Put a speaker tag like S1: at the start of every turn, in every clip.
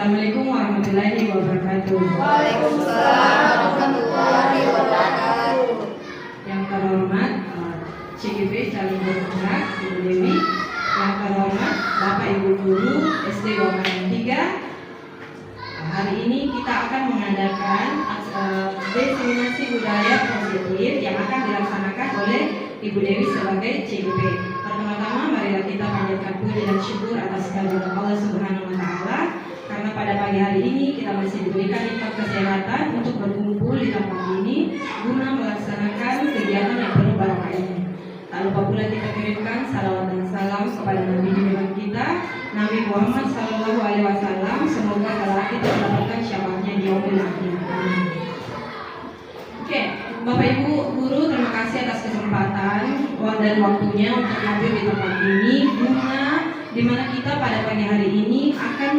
S1: Assalamualaikum warahmatullahi wabarakatuh.
S2: Waalaikumsalam warahmatullahi wabarakatuh.
S1: Yang terhormat CGP Caling Bergerak Ibu Dewi, yang terhormat Bapak Ibu Guru SD Wakaran 3. Hari ini kita akan mengadakan desimasi budaya positif yang akan dilaksanakan oleh Ibu Dewi sebagai CGP. Pertama-tama marilah kita panjatkan puji dan syukur atas kehadirat Allah Subhanahu wa Ta'ala, karena pada pagi hari ini kita masih diberikan nikmat kesehatan untuk berkumpul di tempat ini guna melaksanakan kegiatan yang penuh barokah ini. Tak lupa pula kita kirimkan salawat dan salam kepada Nabi junjungan kita, Nabi Muhammad SAW. Semoga kelak kita mendapatkan syafaatnya di yaumil akhir. Oke, Bapak Ibu Guru, terima kasih atas kesempatan dan waktunya untuk hadir di tempat ini, di mana kita pada pagi hari ini akan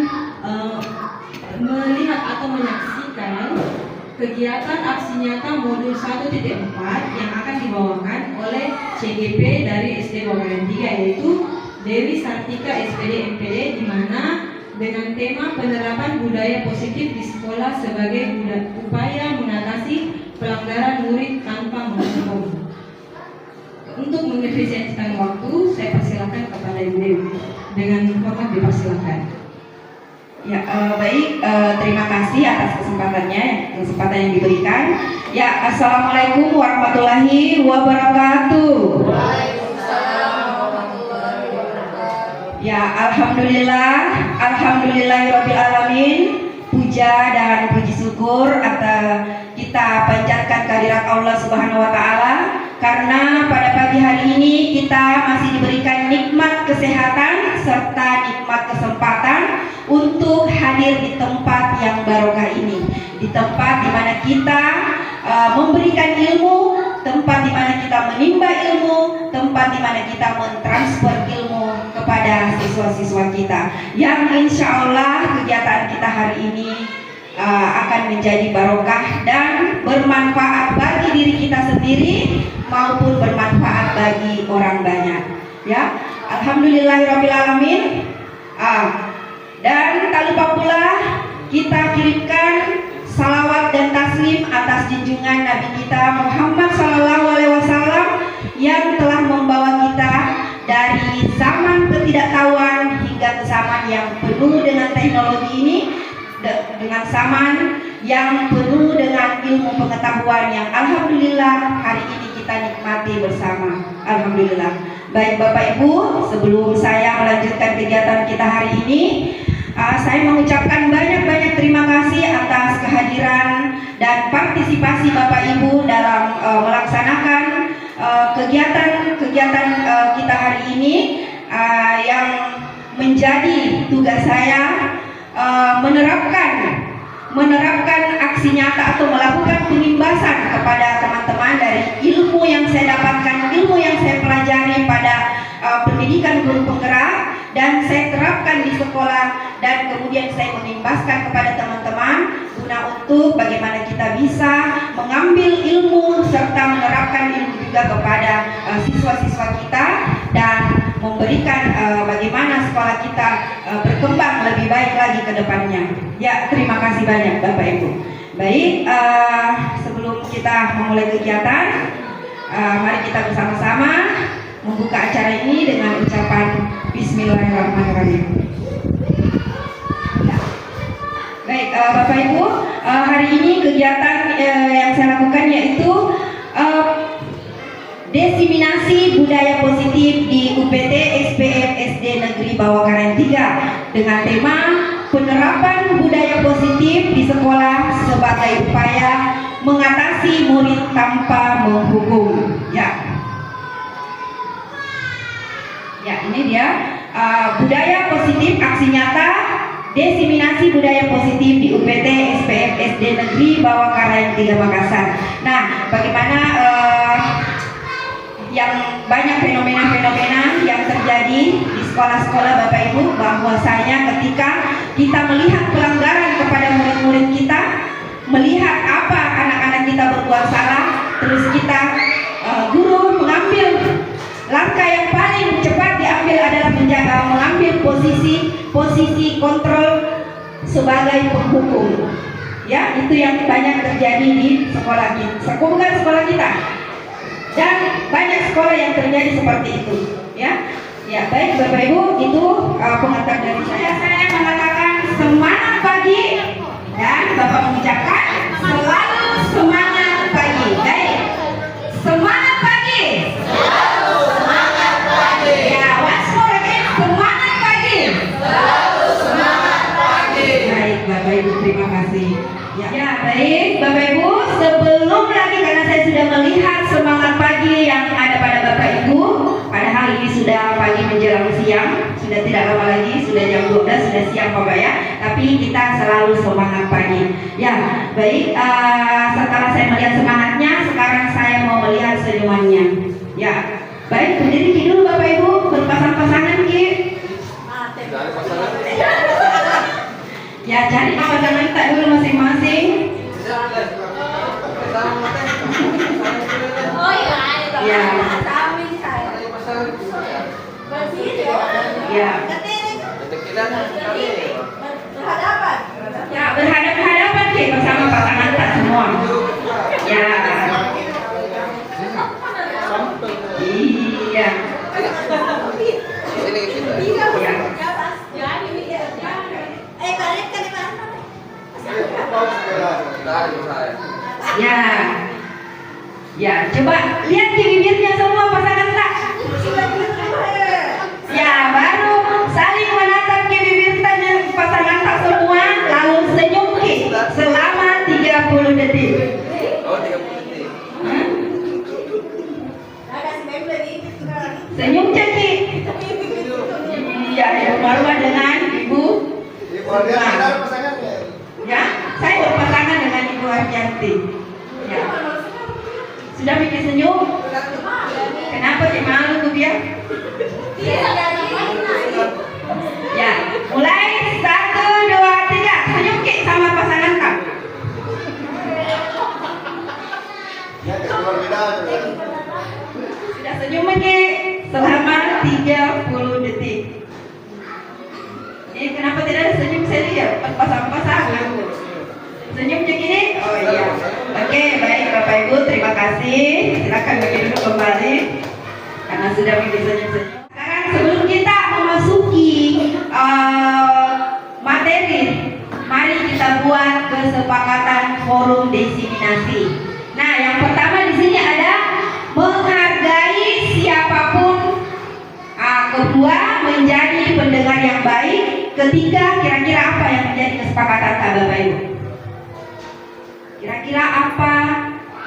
S1: melihat atau menyaksikan kegiatan aksi nyata modul 1.4 yang akan dibawakan oleh CGP dari SD Wakaran 3, yaitu Dewi Sartika SPD MPD, di mana dengan tema penerapan budaya positif di sekolah sebagai upaya mengatasi pelanggaran murid tanpa menghukum. Untuk mengefisiensikan waktu, saya persilakan kepada Ibu Dewi. Dengan hormat dipersilakan.
S3: Ya, baik, terima kasih atas kesempatan yang diberikan. Ya, Assalamualaikum warahmatullahi wabarakatuh.
S2: Waalaikumsalam warahmatullahi wabarakatuh.
S3: Ya, alhamdulillahirabbil alamin. Puja dan puji syukur atau kita panjatkan kehadirat Allah Subhanahu wa Ta'ala, karena pada pagi hari ini kita masih diberikan nikmat kesehatan serta nikmat kesempatan untuk hadir di tempat yang barokah ini, di tempat di mana kita memberikan ilmu, tempat di mana kita menimba ilmu, tempat di mana kita mentransfer ilmu kepada siswa-siswa kita, yang insya Allah kegiatan kita hari ini akan menjadi barokah dan bermanfaat bagi diri kita sendiri maupun bermanfaat bagi orang banyak. Ya, alhamdulillahirabbil alamin. Dan tak lupa pula kita kirimkan salawat dan taslim atas junjungan Nabi kita Muhammad SAW yang telah membawa kita dari zaman ketidaktahuan hingga ke zaman yang penuh dengan teknologi ini, dengan zaman yang penuh dengan ilmu pengetahuan yang alhamdulillah hari ini kita nikmati bersama. Alhamdulillah. Baik Bapak Ibu, sebelum saya melanjutkan kegiatan kita hari ini, saya mengucapkan banyak-banyak terima kasih atas kehadiran dan partisipasi Bapak Ibu dalam melaksanakan kegiatan-kegiatan kita hari ini, yang menjadi tugas saya menerapkan aksi nyata atau melakukan penimbasan kepada teman-teman dari ilmu yang saya dapatkan, ilmu yang saya pelajari pada pendidikan guru penggerak, dan saya terapkan di sekolah, dan kemudian saya menimbaskan kepada teman-teman guna untuk bagaimana kita bisa mengambil ilmu serta menerapkan ilmu juga kepada siswa-siswa kita, dan memberikan bagaimana sekolah kita berkembang lebih baik lagi ke depannya. Ya, terima kasih banyak Bapak Ibu. Baik, sebelum kita memulai kegiatan, mari kita bersama-sama membuka acara ini dengan ucapan Bismillahirrahmanirrahim. Baik, Bapak Ibu, hari ini kegiatan yang saya lakukan yaitu desiminasi budaya positif di UPT SPM SD Negeri Bawakaran 3 dengan tema penerapan budaya positif di sekolah sebagai upaya mengatasi murid tanpa menghukum. Ya, ini dia budaya positif aksi nyata desiminasi budaya positif di UPT SPM SD Negeri Bawakaran 3 Makassar. Nah, bagaimana yang banyak fenomena-fenomena yang terjadi di sekolah-sekolah Bapak Ibu, bahwasanya ketika kita melihat pelanggaran kepada murid-murid kita, melihat apa anak-anak kita berbuat salah, terus kita guru mengambil langkah yang paling cepat diambil adalah mengambil posisi kontrol sebagai penghukum. Ya, itu yang banyak terjadi di sekolah kita. Bukan sekolah kita. Dan banyak sekolah yang terjadi seperti itu. Ya, ya baik Bapak Ibu, itu pengantar dari saya. Saya mengatakan semangat pagi dan Bapak mengucapkan selalu semangat pagi. Baik, semangat pagi.
S2: Selalu semangat pagi.
S3: Ya, once more again, semangat pagi.
S2: Selalu semangat pagi.
S3: Baik Bapak Ibu, terima kasih. Ya, baik Bapak Ibu, sebelum lagi karena saya sudah melihat semangat pagi yang ada pada Bapak Ibu, padahal ini sudah pagi menjelang siang, sudah tidak lama lagi, sudah jam 12, sudah siang Bapak ya, tapi kita selalu semangat pagi. Ya, baik, setelah saya melihat semangatnya, sekarang saya mau melihat senyumannya. Ya, baik, berdiri dulu Bapak Ibu, berpasang-pasangan Ki. Ya, cari pasangan tak dulu masing-masing.
S2: Oh iya,
S3: Ya. Ya. Ya, berhadapan-hadapan Ki bersama pasangan tak semua. Ya. Iya. Ya. Ya, coba lihat di bibirnya semua pasangan tak. Ya, baru saling menatap ke bibir tanya pasangan tak semua, lalu senyum Ki selama 30 detik. Senyum Ki. Iya, Ibu Marwa dengan Ibu. Ya, saya berpasangan dengan Ibu Arjanti. Ya. Sudah bikin senyum? Kenapa dia malu tuh dia? Ya, mulai 1, 2, 3. Senyum Ki sama pasangan Kak. Sudah senyum Ki selama 30 detik. Ini kenapa tidak ada senyum saya lihat? Pasang-pasangan. Senyum gini? Oh iya. Oke, baik Bapak Ibu, terima kasih. Silakan bagi duduk kembali karena sudah bikin senyum-senyum. Sekarang sebelum kita memasuki materi, mari kita buat kesepakatan forum diseminasi. Nah, yang pertama di sini ada menghargai siapapun. Kedua, menjadi pendengar yang baik. Ketiga, kira-kira apa yang menjadi kesepakatan Bapak Ibu? Kira-kira apa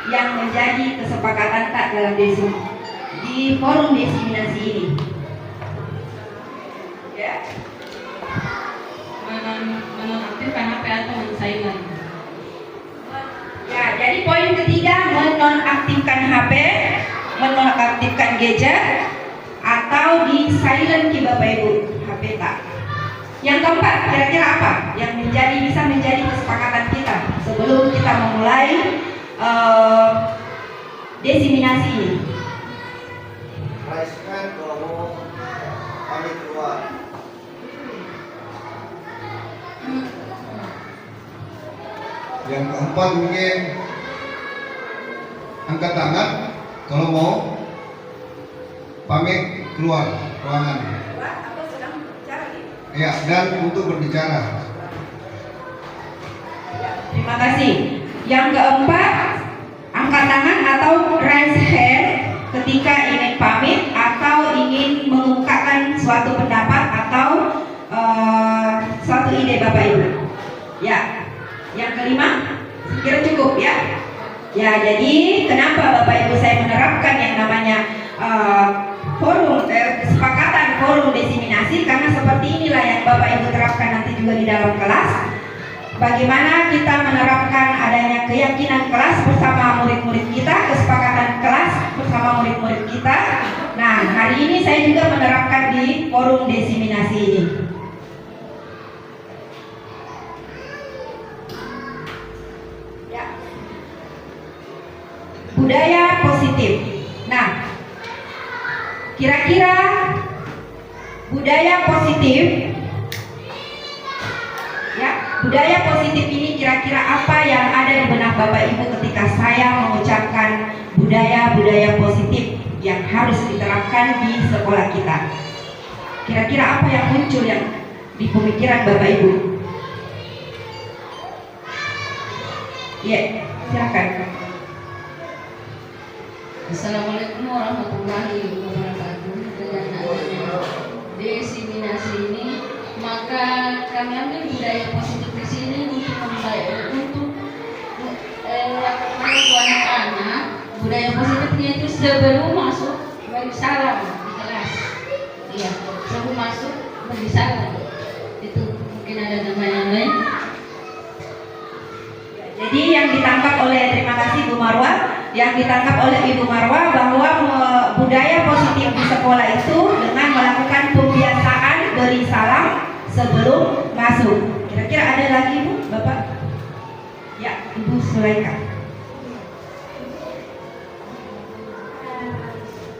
S3: yang menjadi kesepakatan tak dalam di forum diseminasi ini? Ya.
S1: Menonaktifkan HP atau men-silent.
S3: Ya, jadi poin ketiga menonaktifkan HP, menonaktifkan gadget, atau di silent Ki Bapak Ibu, HP tak. Yang keempat, kira-kira apa yang bisa menjadi kesepakatan kita sebelum kita memulai diseminasi ini?
S4: Raiskan kalau mau pamit keluar. Yang keempat mungkin angkat tangan kalau mau pamit keluar ruangan. Ya, dan untuk berbicara.
S3: Terima kasih. Yang keempat, angkat tangan atau raise hand ketika ingin pamit atau ingin mengungkapkan suatu pendapat atau suatu ide Bapak Ibu. Ya. Yang kelima, kira cukup ya. Ya, jadi kenapa Bapak Ibu saya menerapkan yang namanya forum kesepakatan forum diseminasi, karena seperti inilah yang Bapak Ibu terapkan nanti juga di dalam kelas. Bagaimana kita menerapkan adanya keyakinan kelas bersama murid-murid kita, kesepakatan kelas bersama murid-murid kita. Nah, hari ini saya juga menerapkan di forum diseminasi ini. Ya. Budaya positif. Nah, kira-kira budaya positif, ya, budaya positif ini kira-kira apa yang ada di benak Bapak Ibu ketika saya mengucapkan budaya-budaya positif yang harus diterapkan di sekolah kita? Kira-kira apa yang muncul yang di pemikiran Bapak Ibu? Ya, silakan.
S5: Assalamualaikum warahmatullahi wabarakatuh. Dengan adanya diseminasi ini, maka kami ambil budaya positif di sini untuk melakukan anak-anak. Budaya positifnya itu sebelum masuk beri salam di kelas. Iya, sebelum masuk beri salam. Itu mungkin ada nama yang lain.
S3: Jadi yang ditangkap oleh, terima kasih Bu Marwah, yang ditangkap oleh Ibu Marwah bahwa budaya positif di sekolah itu dengan melakukan pembiasaan beri salam sebelum masuk. Kira-kira ada lagi Bu, Bapak? Ya, Ibu Sulaika.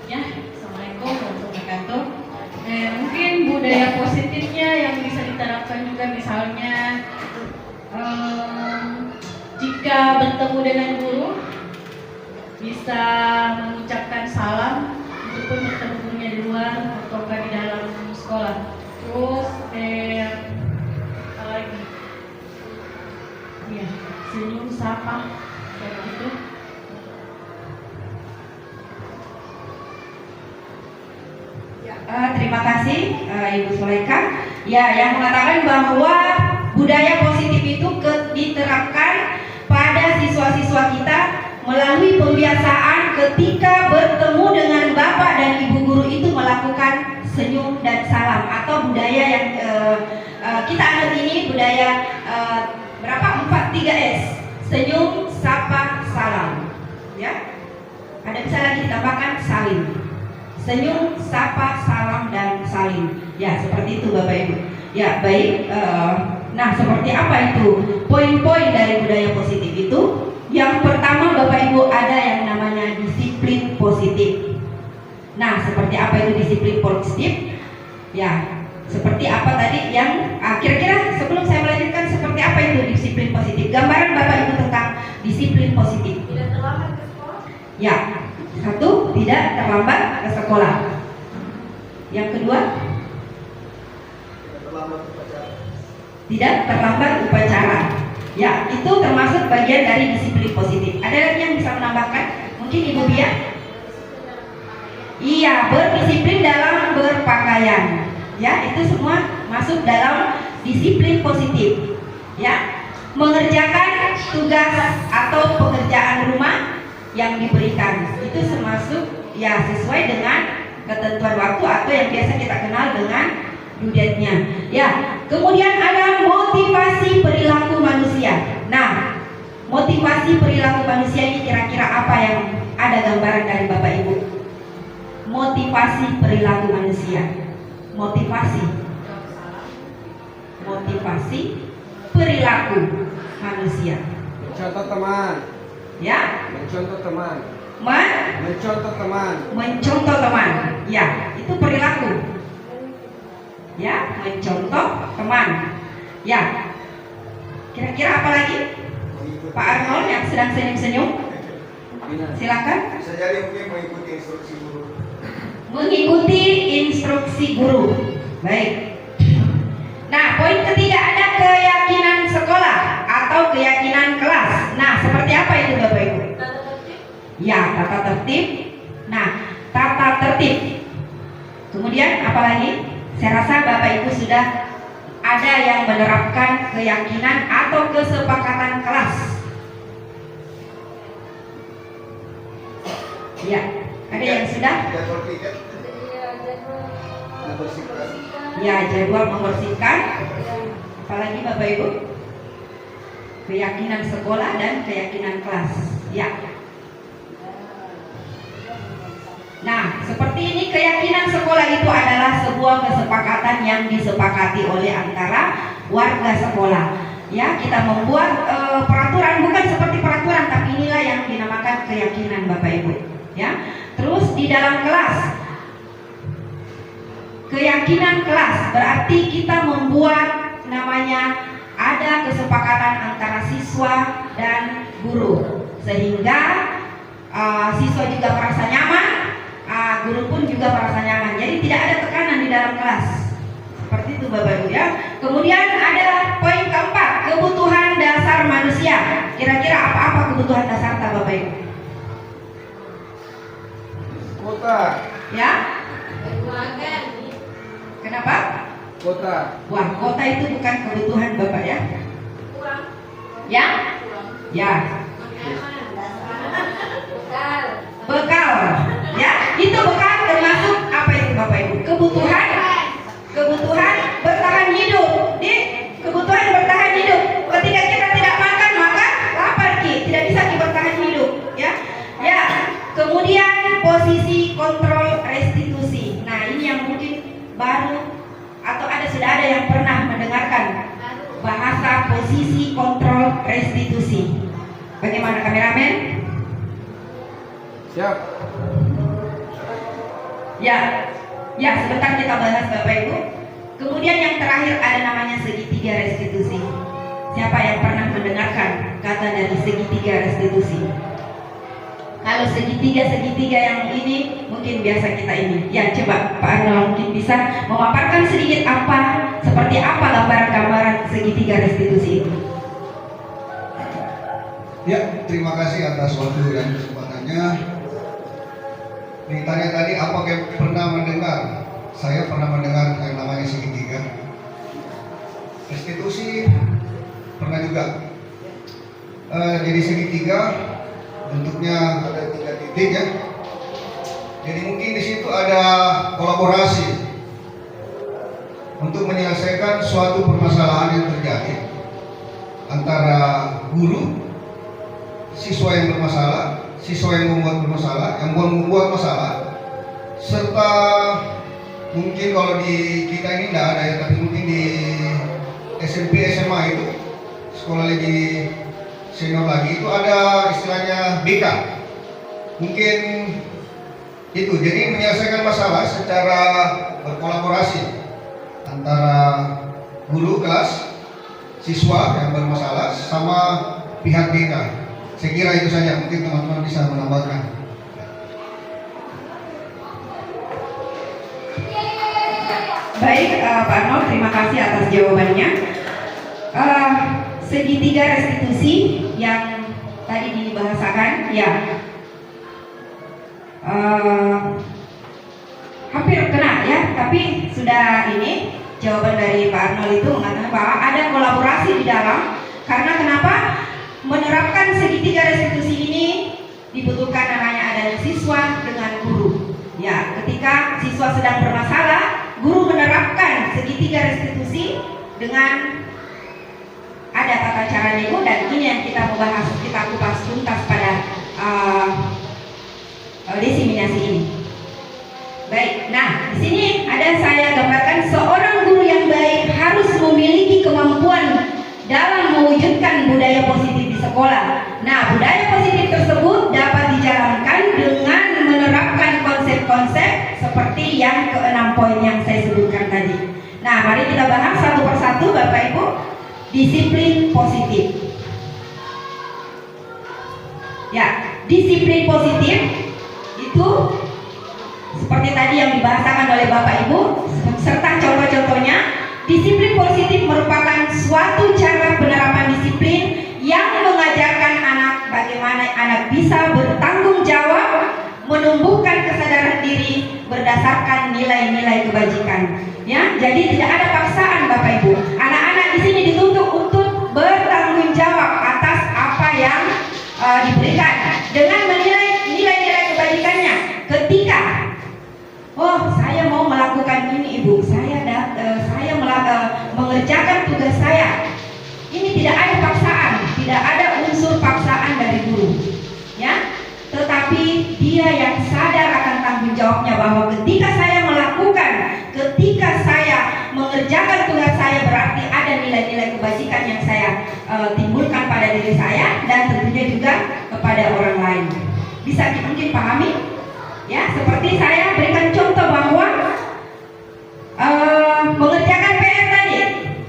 S1: Ya, Assalamualaikum warahmatullahi wabarakatuh. Mungkin budaya positifnya yang bisa diterapkan juga misalnya jika bertemu dengan guru bisa mengucapkan salam meskipun bertemu gurunya di luar atau di dalam sekolah. Terus apa lagi? Ya, senyum sapa kayak gitu.
S3: Terima kasih Ibu Sulaika. Ya, yang mengatakan bahwa budaya positif itu diterapkan pada siswa-siswa kita melalui pembiasaan ketika bertemu dengan Bapak dan Ibu guru itu melakukan senyum dan salam, atau budaya yang kita anut ini budaya berapa? 4-3S. Senyum, sapa, salam. Ya. Ada bisa lagi ditambahkan salim. Senyum, sapa, salam, dan salim. Ya, seperti itu Bapak Ibu. Ya, baik. Nah, seperti apa itu poin-poin dari budaya positif itu? Yang pertama Bapak Ibu, ada yang namanya disiplin positif. Nah, seperti apa itu disiplin positif? Ya, seperti apa tadi yang kira-kira sebelum saya melanjutkan, seperti apa itu disiplin positif? Gambaran Bapak Ibu tentang disiplin positif.
S2: Tidak terlambat ke sekolah.
S3: Ya, satu, tidak terlambat ke sekolah. Yang kedua, tidak terlambat upacara. Ya, itu termasuk bagian dari disiplin positif. Ada lagi yang bisa menambahkan? Mungkin Ibu Bia? Iya, berdisiplin dalam berpakaian. Ya, itu semua masuk dalam disiplin positif. Ya, mengerjakan tugas atau pekerjaan rumah yang diberikan itu termasuk ya sesuai dengan ketentuan waktu atau yang biasa kita kenal dengan due date-nya. Ya, kemudian ada motivasi perilaku manusia. Nah, motivasi perilaku manusia ini kira-kira apa yang ada gambaran dari Bapak Ibu? Motivasi perilaku manusia. Motivasi perilaku manusia.
S6: Mencontoh teman.
S3: Ya,
S6: Mencontoh teman.
S3: mencontoh teman. Ya, itu perilaku. Ya, mencontoh teman. Ya, kira-kira apa lagi? Pak Arnold yang sedang senyum-senyum, silakan.
S4: Bisa jadi mungkin mengikuti instruksi guru.
S3: Mengikuti instruksi guru. Baik. Nah, poin ketiga ada keyakinan sekolah atau keyakinan kelas. Nah, seperti apa itu Bapak Ibu?
S2: Tata tertib.
S3: Ya, tata tertib. Nah, tata tertib. Kemudian apa lagi? Saya rasa Bapak Ibu sudah ada yang menerapkan keyakinan atau kesepakatan kelas. Ya, ada yang sudah?
S4: Jadwal piket,
S2: Iya, jadwal
S4: membersihkan.
S3: Ya, jadwal membersihkan. Apalagi Bapak Ibu? Keyakinan sekolah dan keyakinan kelas. Ya. Nah, seperti ini keyakinan sekolah itu adalah sebuah kesepakatan yang disepakati oleh antara warga sekolah. Ya, kita membuat peraturan, bukan seperti peraturan, tapi inilah yang dinamakan keyakinan Bapak Ibu. Ya. Terus di dalam kelas, keyakinan kelas berarti kita membuat namanya ada kesepakatan antara siswa dan guru, sehingga siswa juga merasa nyaman, guru pun juga merasa nyaman. Jadi tidak ada tekanan di dalam kelas. Seperti itu Bapak Ibu ya. Kemudian ada poin keempat, kebutuhan dasar manusia. Kira-kira apa-apa kebutuhan dasar Bapak Ibu?
S6: Kota.
S3: Ya?
S2: Makan.
S3: Kenapa?
S6: Kota.
S3: Wah, kota itu bukan kebutuhan Bapak ya?
S2: Uang.
S3: Ya? Ya.
S2: Bekal.
S3: Bekal. Ya, itu bekal termasuk apa itu Bapak Ibu? Kebutuhan bertahan hidup. Di kebutuhan bertahan hidup. Ketika kita tidak makan, maka lapar tidak bisa bertahan hidup, ya. Ya. Kemudian posisi kontrol restitusi. Nah, ini yang mungkin baru atau sudah ada yang pernah mendengarkan bahasa posisi kontrol restitusi. Bagaimana kameramen?
S6: Siap.
S3: Ya, sebentar kita bahas Bapak Ibu. Kemudian yang terakhir ada namanya segitiga restitusi. Siapa yang pernah mendengarkan kata dari segitiga restitusi? Kalau segitiga yang ini mungkin biasa kita ini. Ya, coba Pak Arnold mungkin bisa memaparkan sedikit seperti apa gambaran segitiga restitusi itu.
S4: Ya, terima kasih atas waktu dan kesempatannya. Ditanya tadi apakah pernah mendengar? Saya pernah mendengar yang namanya segitiga. Restitusi pernah juga. Jadi segitiga bentuknya ada 3 titik ya. Jadi mungkin di situ ada kolaborasi untuk menyelesaikan suatu permasalahan yang terjadi antara guru, siswa yang bermasalah, siswa yang membuat masalah, serta mungkin kalau di kita ini tidak ada ya, tapi mungkin di SMP SMA itu sekolah lagi senior lagi itu ada istilahnya BK, mungkin itu. Jadi menyelesaikan masalah secara berkolaborasi antara guru kelas, siswa yang bermasalah sama pihak BK. Saya kira itu saja, mungkin teman-teman bisa menambahkan.
S3: Baik, Pak Arnold, terima kasih atas jawabannya. Segitiga restitusi yang tadi dibahasakan, ya, hampir kena ya, tapi sudah ini jawaban dari Pak Arnold itu mengatakan bahwa ada kolaborasi di dalam. Karena kenapa? Menerapkan segitiga restitusi ini dibutuhkan namanya adanya siswa dengan guru. Ya, ketika siswa sedang bermasalah, guru menerapkan segitiga restitusi dengan ada tata caranya itu, dan ini yang kita membahas, kita kupas tuntas pada diseminasi ini. Baik, nah di sini ada saya gambarkan seorang guru yang baik harus memiliki kemampuan dalam mewujudkan budaya positif di sekolah. Nah, budaya positif tersebut dapat dijalankan dengan menerapkan konsep-konsep seperti yang ke-6 poin yang saya sebutkan tadi. Nah, mari kita bahas satu persatu Bapak Ibu. Disiplin positif. Ya, disiplin positif itu seperti tadi yang dibahasakan oleh Bapak Ibu, serta contoh-contohnya. Disiplin positif merupakan suatu cara penerapan disiplin yang mengajarkan anak bagaimana anak bisa bertanggung jawab, menumbuhkan kesadaran diri berdasarkan nilai-nilai kebajikan. Ya, jadi tidak ada paksaan Bapak Ibu. Anak-anak di sini dituntut untuk bertanggung jawab atas apa yang diberikan dengan menilai nilai-nilai kebajikannya. Ketika saya mau melakukan ini Ibu, saya mengerjakan tugas saya. Ini tidak ada paksaan, tidak ada unsur paksaan dari guru. Ya, tetapi dia yang sadar akan tanggung jawabnya bahwa ketika saya mengerjakan tugas saya berarti ada nilai-nilai kebajikan yang saya timbulkan pada diri saya dan tentunya juga kepada orang lain. Bisa mungkin pahami? Ya, seperti saya berikan contoh bahwa mengerjakan PR tadi,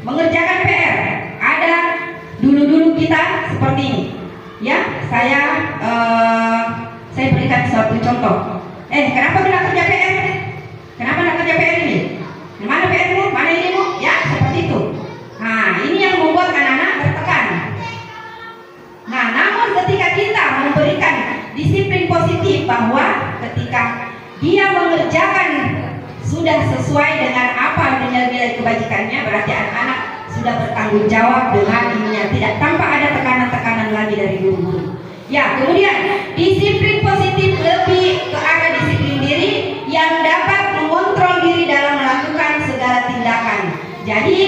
S3: mengerjakan PR ada mengerjakan sudah sesuai dengan apa nilai-nilai kebajikannya, berarti anak-anak sudah bertanggung jawab dengan ininya, tidak tanpa ada tekanan-tekanan lagi dari guru-guru. Ya, kemudian disiplin positif lebih ke arah disiplin diri yang dapat mengontrol diri dalam melakukan segala tindakan. Jadi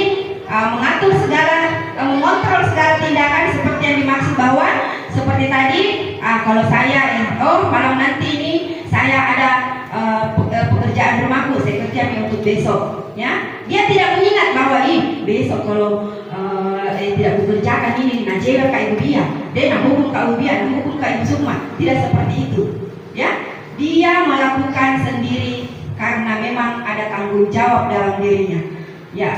S3: mengontrol segala tindakan seperti yang dimaksud bahwa seperti tadi, kalau saya malam nanti ini saya ada pekerjaan rumahku, saya kerja untuk besok, ya. Dia tidak mengingat bahwa besok kalau tidak bekerjakan ini, nah cewek kayak ibu dia, nak hukum kak ibu dia, nak hukum kak ibu Sukma. Tidak seperti itu, ya. Dia melakukan sendiri karena memang ada tanggung jawab dalam dirinya, ya.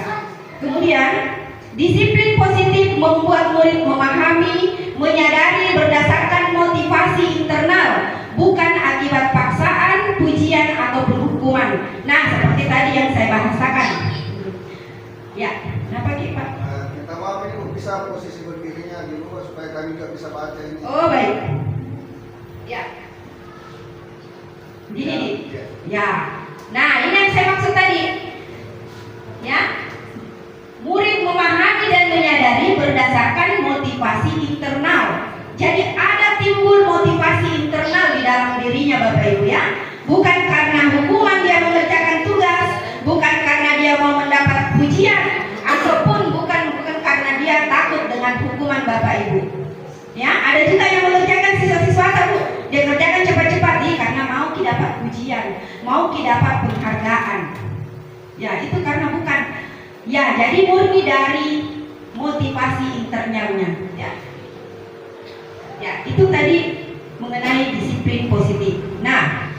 S3: Kemudian disiplin positif membuat murid memahami, menyadari berdasarkan motivasi internal, bukan akibat paksaan, pujian atau hukuman. Nah, seperti tadi yang saya bahasakan. Ya, kenapa Pak?
S4: Minta maaf ini bisa posisi berdirinya dulu supaya kami juga bisa baca ini.
S3: Oh baik. Ya. Gini. Ya. Nah, ini yang saya maksud tadi. Ya. Murid memahami dan menyadari berdasarkan motivasi internal. Jadi ada timbul motivasi internal di dalam dirinya Bapak Ibu, ya. Bukan karena hukuman dia mengerjakan tugas, bukan karena dia mau mendapat pujian, ataupun bukan karena dia takut dengan hukuman Bapak Ibu. Ya, ada juga yang mengerjakan siswa-siswa Bu, dia kerjakan cepat-cepat karena mau dapat pujian, mau dapat penghargaan. Ya, itu karena bukan. Ya, jadi murni dari motivasi internalnya, ya. Ya, itu tadi mengenai disiplin positif. Nah,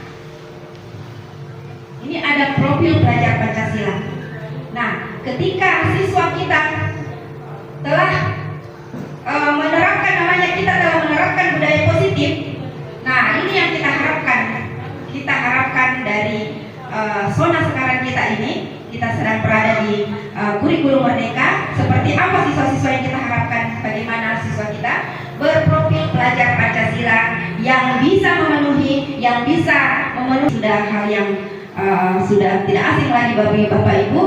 S3: ini ada profil pelajar Pancasila. Nah, ketika siswa kita telah menerapkan budaya positif, nah ini yang kita harapkan. Kita harapkan dari zona sekarang kita ini, kita sedang berada di kurikulum merdeka. Seperti apa siswa-siswa yang kita harapkan? Bagaimana siswa kita berprofil pelajar Pancasila yang bisa memenuhi sudah hal yang sudah tidak asing lagi bagi Bapak Ibu.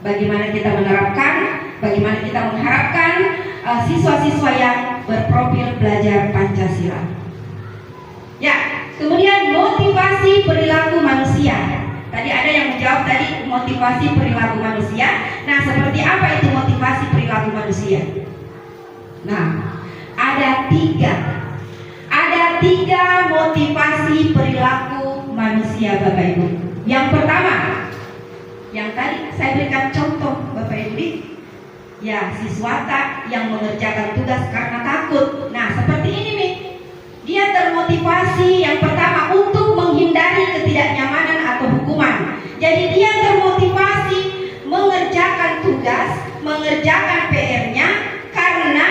S3: Bagaimana kita menerapkan, bagaimana kita mengharapkan siswa-siswa yang berprofil pelajar Pancasila. Ya, kemudian motivasi perilaku manusia. Tadi ada yang menjawab tadi motivasi perilaku manusia. Nah, seperti apa itu motivasi perilaku manusia? Nah, ada tiga motivasi perilaku manusia Bapak Ibu. Yang pertama, yang tadi saya berikan contoh Bapak Ibu, ya, siswata yang mengerjakan tugas karena takut. Nah, seperti ini nih, dia termotivasi yang pertama untuk menghindari ketidaknyamanan atau hukuman. Jadi dia termotivasi mengerjakan tugas, mengerjakan PR-nya karena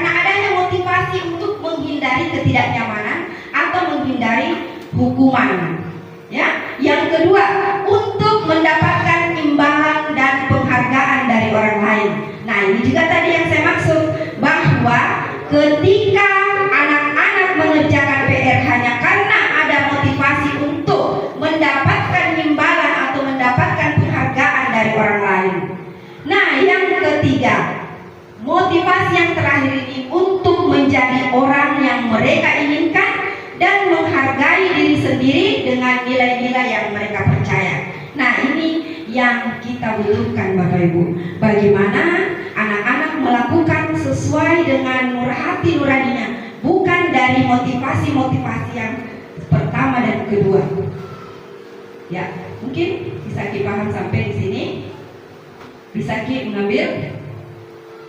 S3: adanya motivasi untuk menghindari ketidaknyamanan atau menghindari hukuman. Ya, yang kedua, untuk mendapatkan imbalan dan penghargaan dari orang lain. Nah, ini juga tadi yang saya maksud, bahwa ketika anak-anak mengerjakan PR hanya karena ada motivasi untuk mendapatkan imbalan atau mendapatkan penghargaan dari orang lain. Nah, yang ketiga, motivasi yang terakhir ini untuk menjadi orang yang mereka inginkan dan menghargai diri sendiri dengan nilai-nilai yang mereka percaya. Nah, ini yang kita butuhkan Bapak Ibu. Bagaimana anak-anak melakukan sesuai dengan hati nuraninya, bukan dari motivasi-motivasi yang pertama dan kedua. Ya, mungkin bisa dipaham sampai di sini. Bisa mengambil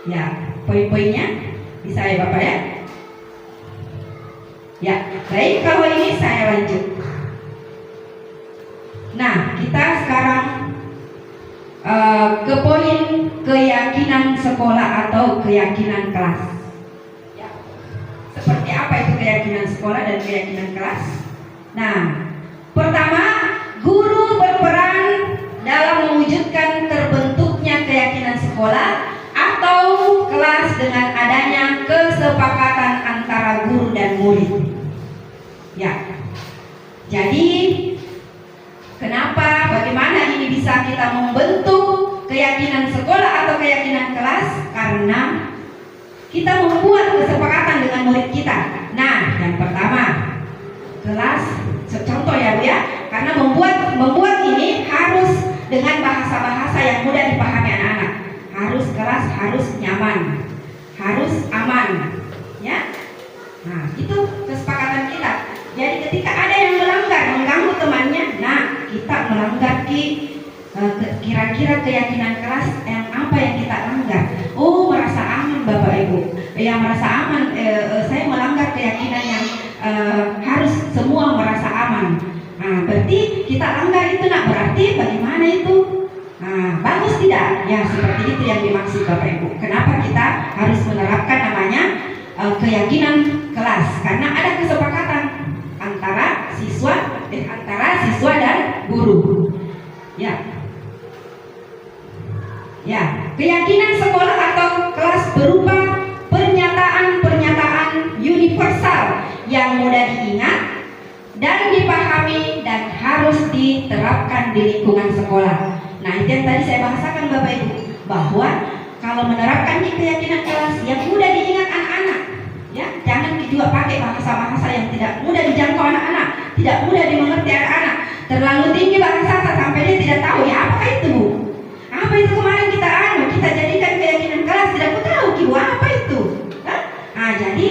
S3: ya poin-poinnya, bisa ya Bapak ya. Ya, baik, kalau ini saya lanjut. Nah, kita sekarang ke poin keyakinan sekolah atau keyakinan kelas. Ya. Seperti apa itu keyakinan sekolah dan keyakinan kelas? Nah, pertama, guru berperan dalam mewujudkan terbentuknya keyakinan sekolah atau kelas dengan adanya kesepakatan antara guru dan murid. Ya, jadi bisa kita membentuk keyakinan sekolah atau keyakinan kelas? Karena kita membuat kesepakatan dengan murid kita. Nah, yang pertama, kelas, contoh ya Bu ya, karena membuat ini harus dengan bahasa-bahasa yang mudah dipahami anak-anak. Harus kelas, harus nyaman, harus aman, ya. Nah, itu kesepakatan kita. Jadi ketika ada yang melanggar, mengganggu temannya, nah kita melanggar kira-kira keyakinan kelas yang apa yang kita langgar. Oh, merasa aman Bapak Ibu. Yang merasa aman, saya melanggar keyakinan yang harus semua merasa aman. Nah, berarti kita langgar itu, nak, berarti bagaimana itu? Nah, bagus tidak? Ya, seperti itu yang dimaksud Bapak Ibu. Kenapa kita harus menerapkan namanya keyakinan kelas? Karena ada kesepakatan antara siswa dan guru. Ya. Ya, keyakinan sekolah atau kelas berupa pernyataan-pernyataan universal yang mudah diingat dan dipahami dan harus diterapkan di lingkungan sekolah. Nah, itu yang tadi saya bahasakan Bapak Ibu, bahwa kalau menerapkan keyakinan kelas yang mudah diingat anak-anak, ya, jangan juga pakai bahasa-bahasa yang tidak mudah dijangkau anak-anak, tidak mudah dimengerti anak-anak, terlalu tinggi bahasa sampai dia tidak tahu ya apa itu Bu. Apa itu kemarin kita jadikan keyakinan kelas, tidak tahu Ibu apa itu. Nah, jadi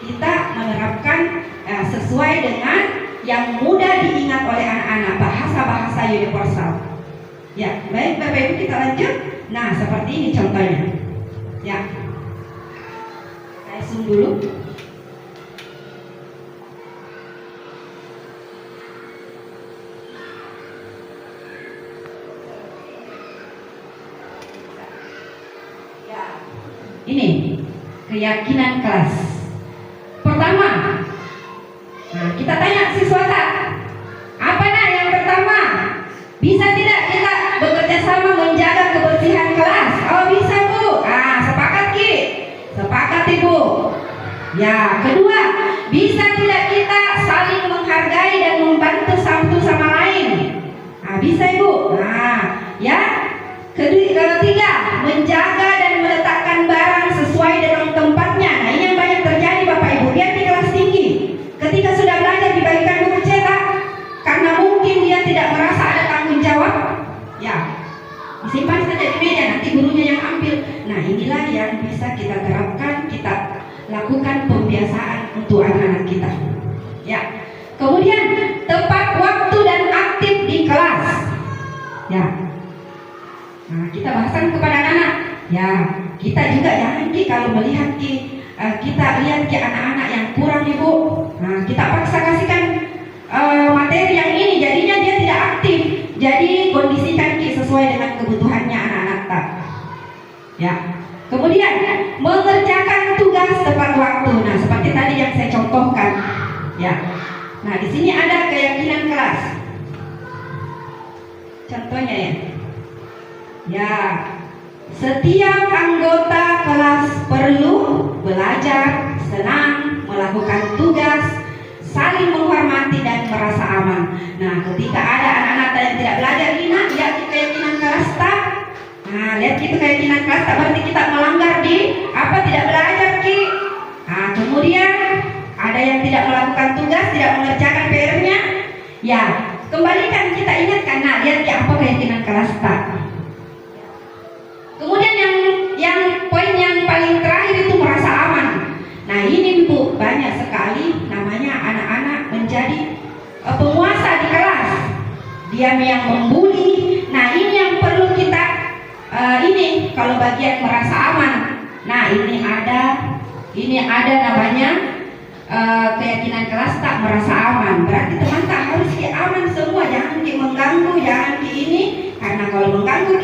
S3: kita menerapkan sesuai dengan yang mudah diingat oleh anak-anak, bahasa-bahasa universal. Ya, baik Bapak Ibu, kita lanjut. Nah, seperti ini contohnya. Ya, saya zoom dulu. Ini keyakinan kelas. Pertama, nah kita tanya siswa tak, apa nak yang pertama? Bisa tidak kita bekerja sama menjaga kebersihan kelas? Oh bisa Bu. Sepakat Ki? Sepakat Ibu. Ya, kedua, bisa tidak kita saling menghargai dan membantu satu sama lain? Bisa Ibu. Ya. Ketiga, menjaga dan meletakkan barang sesuai dengan tempatnya. Nah, ini yang banyak terjadi Bapak Ibu. Lihat di kelas tinggi, ketika sudah belajar dibagikan buku cetak, karena mungkin dia tidak merasa ada tanggung jawab, ya disimpan saja di meja, nanti gurunya yang ambil. Nah, inilah yang bisa kita terapkan, kita lakukan pembiasaan untuk anak-anak kita. Ya. Kemudian tepat waktu dan aktif di kelas. Ya. Nah, kita bahasan kepada anak-anak. Ya, kita juga jangan kalau melihat kita lihat anak-anak yang kurang Ibu. Nah, kita paksa kasihkan materi yang ini, jadinya dia tidak aktif. Jadi kondisikan sesuai dengan kebutuhannya anak-anak tak. Ya. Kemudian mengerjakan tugas tepat waktu. Nah, seperti tadi yang saya contohkan. Ya. Nah, di sini ada keyakinan kelas. Contohnya ya. Ya, setiap anggota kelas perlu belajar, senang, melakukan tugas, saling menghormati dan merasa aman. Nah, ketika ada anak-anak yang tidak belajar ini, lihat keyakinan kelas tak? Nah, lihat itu keyakinan kelas tak, berarti kita melanggar di apa, tidak belajar Ki. Nah, kemudian ada yang tidak melakukan tugas, tidak mengerjakan PR-nya. Ya, kembalikan, kita ingatkan. Nah, lihat apa keyakinan kelas tak? Kemudian yang poin yang paling terakhir itu merasa aman. Nah, ini Bu, banyak sekali namanya anak-anak menjadi penguasa di kelas. Dia yang membuli. Nah, ini yang perlu kita ini kalau bagian merasa aman. Nah, ini ada namanya keyakinan kelas tak merasa aman. Berarti teman tak harus aman semua, jangan mengganggu, jangan ini, karena kalau mengganggu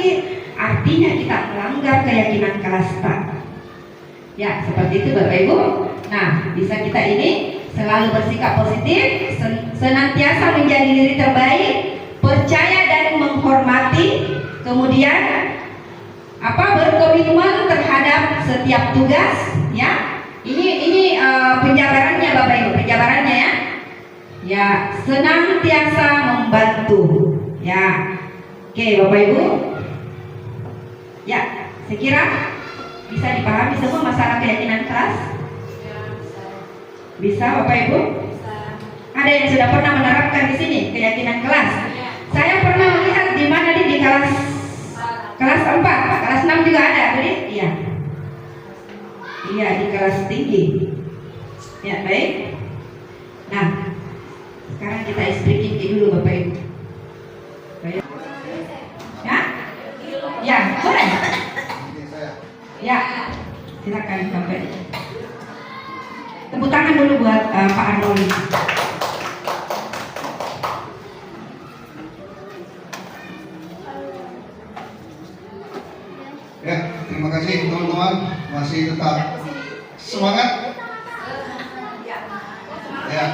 S3: artinya kita melanggar keyakinan kelas tak. Ya, seperti itu Bapak Ibu. Nah, bisa kita ini selalu bersikap positif, senantiasa menjadi diri terbaik, percaya dan menghormati, kemudian berkomitmen terhadap setiap tugas. Ya, ini penjabarannya Bapak Ibu, penjabarannya ya. Ya, senantiasa membantu. Ya. Oke, Bapak Ibu. Ya, saya kira bisa dipahami semua masalah keyakinan kelas. Bisa, Bapak Ibu? Ada yang sudah pernah menerapkan di sini keyakinan kelas? Saya pernah melihat di mana di kelas 4, kelas 6 juga ada, tadi? Iya. Iya, di kelas tinggi. Ya, baik. Nah, sekarang kita explain dulu Bapak Ibu. Baik. Ya? Ya, boleh. Ya, silakan Bapak. Tepuk tangan dulu buat Pak Arnoli.
S4: Ya, terima kasih teman-teman, masih tetap semangat. Ya,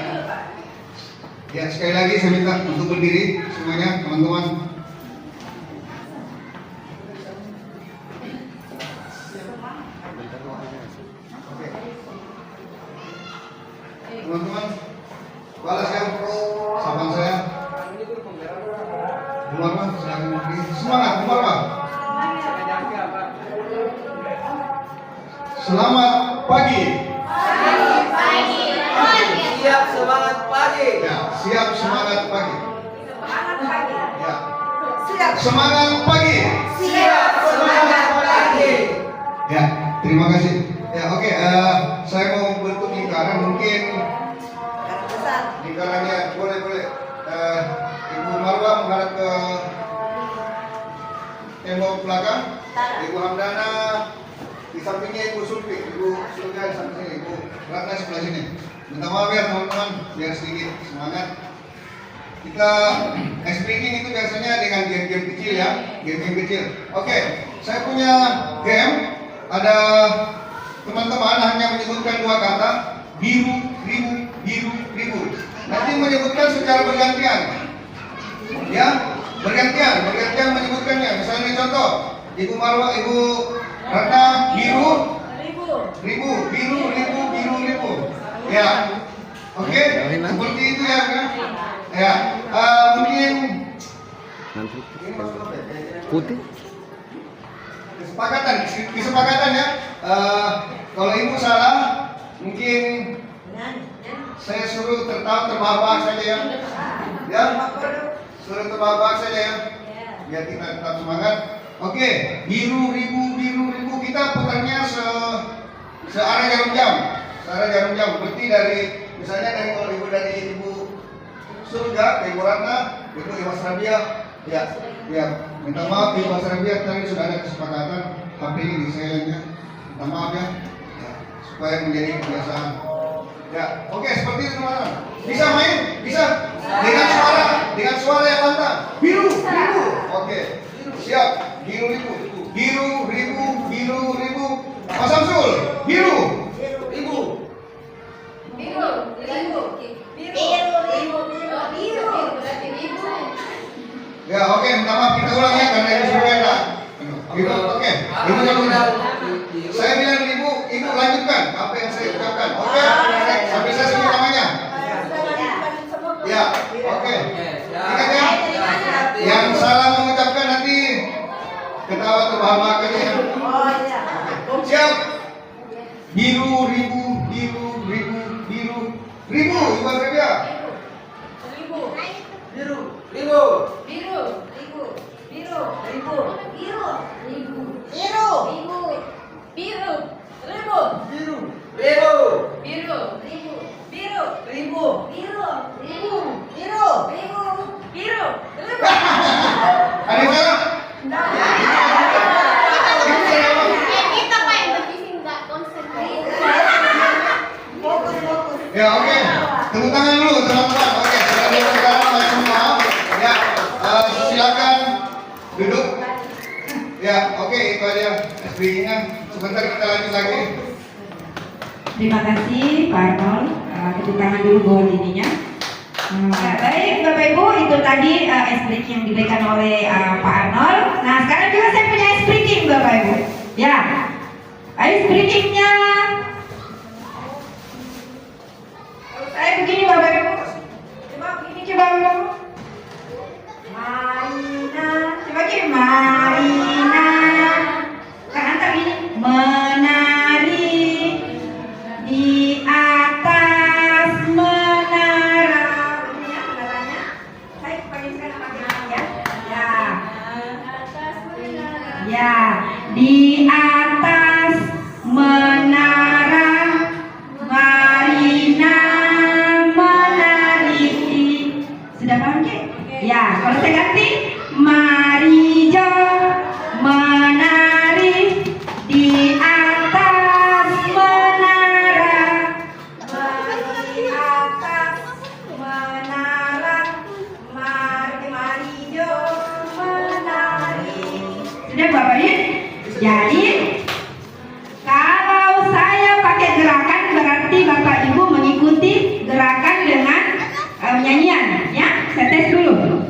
S4: ya sekali lagi saya minta untuk berdiri semuanya teman-teman. Oke. Teman-teman, balas ya, sahabat saya. Bu Marwah, silakan berdiri. Semangat, Bu Marwah. Selamat pagi.
S6: Siap semangat pagi.
S4: Ya, siap semangat pagi. Ya. Semangat pagi.
S6: Siap semangat pagi.
S4: Ya, terima kasih. Ya, oke. Saya mau bentuk lingkaran, mungkin lingkarannya boleh. Ibu Marwah menghadap ke tembok belakang. Ibu Hamdana di sampingnya Ibu Sulfi, Ibu Sulga di samping sini, Ibu Ratna sebelah sini. Minta maaf ya teman-teman, biar sedikit semangat. Kita ice breaking itu biasanya dengan game-game kecil ya, game-game kecil. Oke, saya punya game. Ada teman-teman hanya menyebutkan 2 kata, biru, ribu, biru, ribu. Nanti menyebutkan secara bergantian. Ya, bergantian menyebutkannya. Misalnya contoh, Ibu Marwah, Ibu Ratna, biru, ribu, biru, ribu, biru, ribu. Ya, oke, seperti itu ya kan? Ya, mungkin
S6: Putih.
S4: kesepakatan ya. Kalau ibu salah, mungkin saya suruh terbahak saja ya. Ya, suruh terbahak saja ya. Biar kita tetap semangat. Oke, biru, ribu, kita putarnya searah jarum jam. Berarti dari, misalnya kalau ibu dari Ibu Surga ke Ibu Ratna, itu Ibu Sarabia. Ya, minta maaf Ibu Sarabia, tadi sudah ada kesepakatan HP ini di silentnya. Minta maaf ya, supaya menjadi kebiasaan. Ya, oke, seperti itu teman-teman. Bisa main? Bisa. Dengan suara yang lantang. Biru, ribu. Oke, siap. Biru, ribu. Mas Samsul, biru. Ya, oke, minta maaf, kita ulang ya karena itu berbeda. Ibu, oke. Ibu jangan. Saya bilang ibu lanjutkan apa yang saya ucapkan. Oke. Sampai saya sebut namanya. Ya, oke. Ingat ya. Yang salah mengucapkan nanti ketawa terbahak aja. Siap. Biru, ribu. Ibu Arabia. Ada yang salah? Ya, oke. Tepuk tangan dulu teman-teman. Oke, sudah duduk sekarang semua. Ya, silakan duduk. Ya, oke, itu aja speaking-nya. Sebentar kita lanjut lagi.
S3: Terima kasih Pak Arnold. Tepuk tangan dulu buat ininya. Ya, baik Bapak Ibu, itu tadi ice breaking yang diberikan oleh Pak Arnold. Nah, sekarang juga saya punya ice breaking Bapak Ibu. Ya, ice breakingnya saya begini Bapak Ibu. Coba begini, coba Bapak Ibu. Mainan, coba tuliskan namanya ya. Ya, di atas menara Marina menari. Sudah paham Ki? Ya, kalau saya ganti Marijo menari di atas menara. Di atas menara Marijo menari. Sudah Bapak ini? Jadi kalau saya pakai gerakan berarti Bapak Ibu mengikuti gerakan dengan nyanyian ya. Saya tes dulu.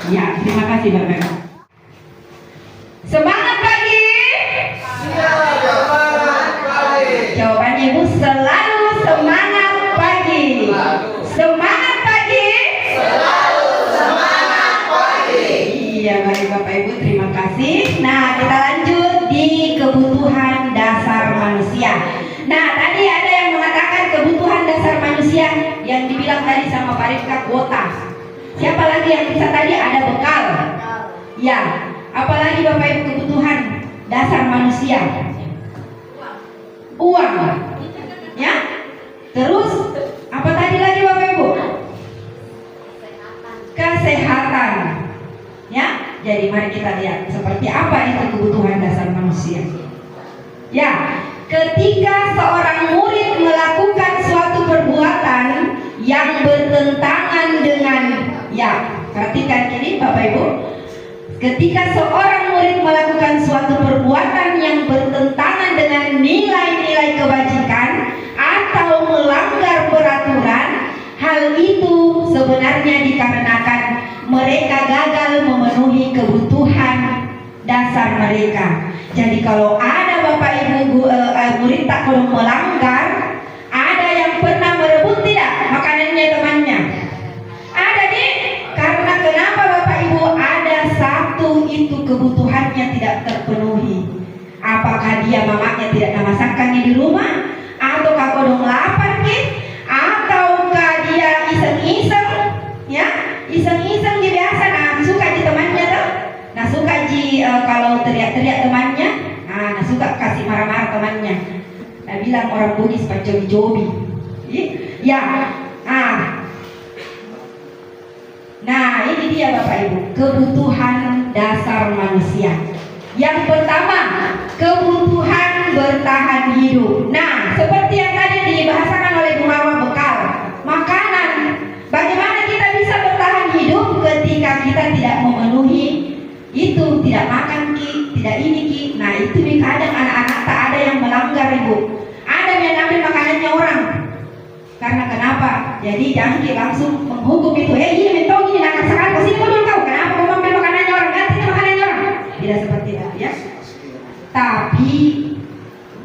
S3: Ya, terima kasih Bapak. Semangat pagi.
S6: Semangat pagi.
S3: Jawabannya Ibu selalu semangat pagi. Semangat pagi.
S6: Selalu semangat pagi.
S3: Iya baik Bapak Ibu, terima kasih. Nah kita lanjut di kebutuhan dasar manusia. Nah tadi ada yang mengatakan kebutuhan dasar manusia yang dibilang tadi sama Pak Rifka kuota. Siapa lagi yang bisa tadi ada bekal? Ya, apalagi Bapak Ibu kebutuhan dasar manusia? Uang. Ya. Terus apa tadi lagi Bapak Ibu? Kesehatan. Ya. Jadi mari kita lihat seperti apa itu kebutuhan dasar manusia. Ya, ketika seorang murid melakukan suatu perbuatan yang bertentangan dengan, ya, perhatikan ini Bapak Ibu. Ketika seorang murid melakukan suatu perbuatan yang bertentangan dengan nilai-nilai kebajikan atau melanggar peraturan, hal itu sebenarnya dikarenakan mereka gagal memenuhi kebutuhan dasar mereka. Jadi kalau ada Bapak Ibu murid tak perlu melanggar, ada yang pernah merebut tidak makanannya temannya? Ada nih. Karena kenapa Bapak Ibu ada satu itu kebutuhannya tidak terpenuhi. Apakah dia mamanya tidak masakannya di rumah, ataukah kodong lapar nih, ataukah dia iseng-iseng, ya iseng-iseng dia biasa, nah suka di temannya tuh, nah suka di kalau teriak-teriak temannya, nah suka kasih marah-marah temannya, nah bilang orang Bugis pak jobi-jobi, ya, nah ini dia Bapak Ibu kebutuhan dasar manusia. Yang pertama kebutuhan bertahan hidup. Nah seperti yang tadi dibahasakan oleh Bu Marwa, bekal makanan. Bagaimana kita bisa bertahan hidup ketika kita tidak memenuhi itu, tidak makan Ki, tidak ini Ki. Nah itu nih kadang anak-anak tak ada yang melanggar Ibu, ada yang ambil makanannya orang. Karena kenapa? Jadi jangan Ki langsung menghukum itu. Ini mentong ini nakal sekali, kau sini dulu kau. Kenapa kau ambil makanannya orang? Ganti makanannya orang. Tidak seperti itu ya. Tapi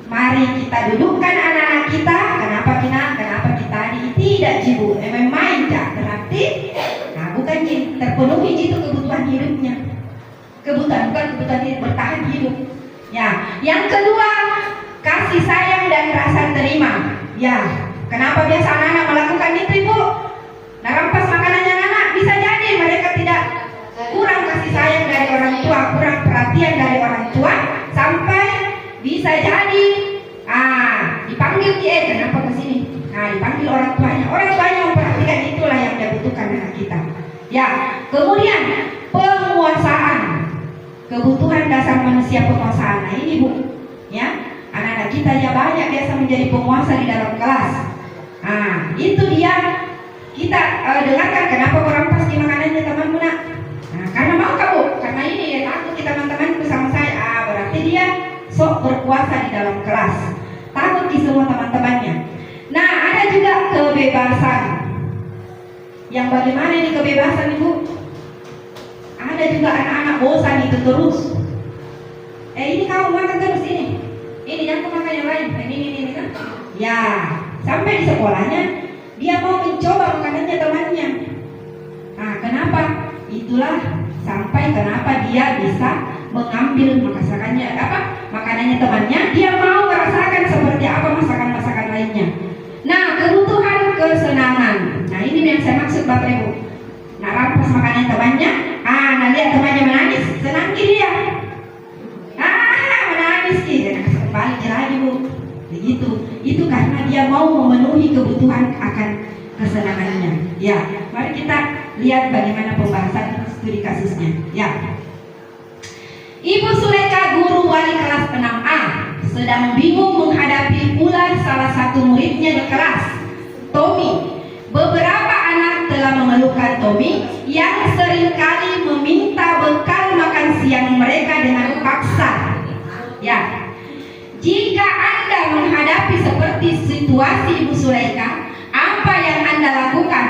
S3: mari kita dudukkan anak-anak kita. Kenapa kita tidak jibu? Main tak berarti. Nah bukan terpenuhi itu kebutuhan hidupnya. Bukan kebutuhan hidup, bertahan hidup. Ya. Yang kedua kasih sayang dan rasa terima. Ya. Kenapa biasa anak-anak melakukan itu Ibu? Nah rampas makanannya anak, bisa jadi mereka tidak kurang kasih sayang dari orang tua, kurang perhatian dari orang tua, sampai bisa jadi dipanggil kenapa ke sini? Nah dipanggil orang tuanya memperhatikan, itulah yang dia butuhkan anak kita. Ya, kemudian penguasaan, kebutuhan dasar manusia penguasaan. Nah ini Bu, ya anak-anak kita ya banyak biasa menjadi penguasa di dalam kelas. Nah itu dia, kita dengarkan kenapa kau rampas di makanannya temanmu nak. Nah karena mau kamu, karena ini ya takut kita teman-teman sok berkuasa di dalam kelas. Takut di semua teman-temannya. Nah, ada juga kebebasan. Yang bagaimana ini kebebasan, Ibu? Ada juga anak-anak bosan itu terus. Ini kamu makan terus ini. Ini jangan makan yang lain. Ini kan. Ya, sampai di sekolahnya dia mau mencoba makanannya temannya. Nah, kenapa? Itulah sampai kenapa dia bisa mengambil makanannya temannya. Dia mau merasakan seperti apa masakan-masakan lainnya. Nah, kebutuhan kesenangan. Nah, ini yang saya maksud Bapak Ibu. Nah, rampas makanan temannya. Nah, lihat temannya menangis, senang dia. Menangis dia, balik lagi Bu. Begitu. Itu karena dia mau memenuhi kebutuhan akan kesenangannya. Ya, mari kita lihat bagaimana pembahasan studi kasusnya. Ya. Ibu Suleka, guru wali kelas 6A, sedang bingung menghadapi ulah salah satu muridnya di kelas, Tommy. Beberapa anak telah mengeluhkan Tommy yang seringkali meminta bekal makan siang mereka dengan paksa. Ya, jika Anda menghadapi seperti situasi Ibu Suleka, apa yang Anda lakukan?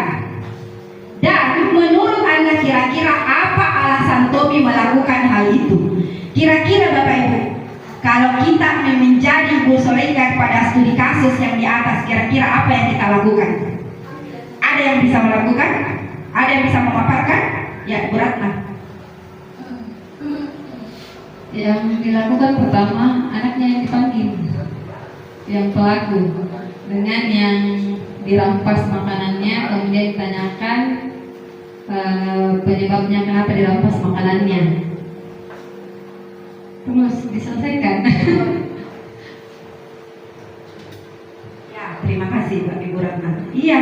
S3: Dan menurut Anda kira-kira apa alasan Tommy melakukan hal itu? Kira-kira Bapak Ibu, kalau kita menjadi Ibu Suleka pada studi kasus yang di atas, kira-kira apa yang kita lakukan? Ada yang bisa melakukan? Ada yang bisa memaparkan? Ya, Bu Ratna.
S5: Yang dilakukan pertama, anaknya yang dipanggil, yang pelaku, dengan yang dirampas makanannya, kemudian ditanyakan penyebabnya kenapa dirampas makanannya, terus diselesaikan.
S3: Ya, terima kasih Mbak Ibu Ratna. Iya,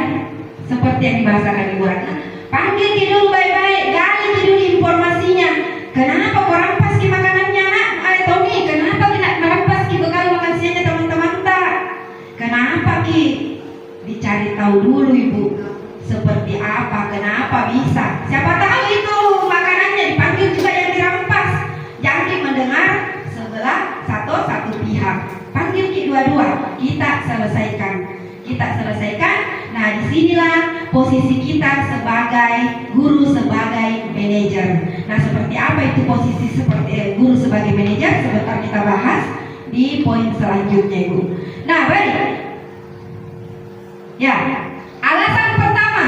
S3: seperti yang dibahasakan Ibu Ratna. Panggil dulu baik-baik, gali dulu informasinya. Kenapa kau rampas ki makanannya nak? Tommy, kenapa tidak merampas ki bekal makan siangnya teman-teman tak? Kenapa ki? Dicari tahu dulu Ibu. Seperti apa? Kenapa bisa? Siapa tahu itu makanannya dipanggil juga yang dirampas. Jangan mendengar sebelah satu pihak. Panggil ki dua-dua. Kita selesaikan. Nah, disinilah posisi kita sebagai guru, sebagai manajer. Nah, seperti apa itu posisi seperti guru sebagai manajer? Sebentar kita bahas di poin selanjutnya, Ibu. Nah, baik. Ya, alasan pertama,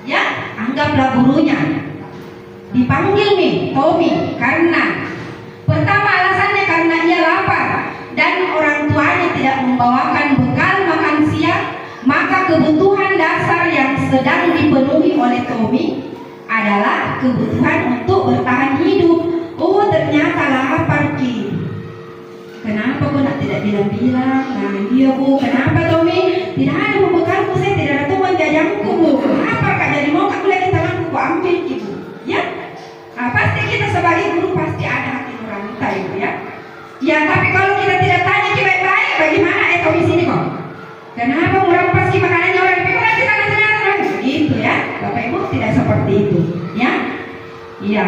S3: ya, anggaplah gurunya dipanggil nih, Tommy, karena pertama alasannya karena ia lapar dan orang tuanya tidak membawakan bekal makan siang. Maka kebutuhan dasar yang sedang dipenuhi oleh Tommy adalah kebutuhan untuk bertahan hidup. Oh, ternyata lapar ki. Kenapa kau nak tidak bilang-bilang? Nah, iya Bu, kenapa Tommy? Tidak ada bekalku, saya tidak ada teman jajangku Bu. Lapar kak, jadi mau kak lagi tanganku ku ambil ki Bu. Ya, nah, pasti kita sebagai guru pasti ada hati nurani Ibu ya. Ya, tapi kalau kita tidak tanya ki baik-baik, bagaimana Tommy sini kok? Kenapa merampas ki makanannya orang pikir nanti sana gitu ya. Bapak Ibu tidak seperti itu ya. Iya.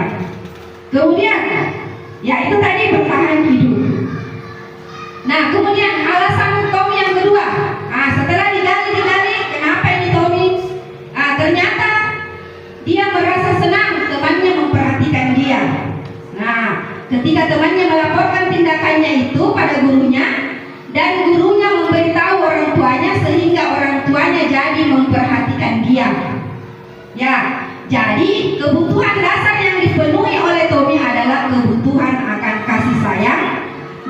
S3: Kemudian ya itu tadi bertahan hidup. Nah, kemudian alasan Tommy yang kedua. Setelah digali kenapa ini Tommy? Ternyata dia merasa senang temannya memperhatikan dia. Nah, ketika temannya melaporkan tindakannya itu pada gurunya dan gurunya memberitahu orang tuanya sehingga orang tuanya jadi memperhatikan dia. Ya, jadi kebutuhan dasar yang dipenuhi oleh Tommy adalah kebutuhan akan kasih sayang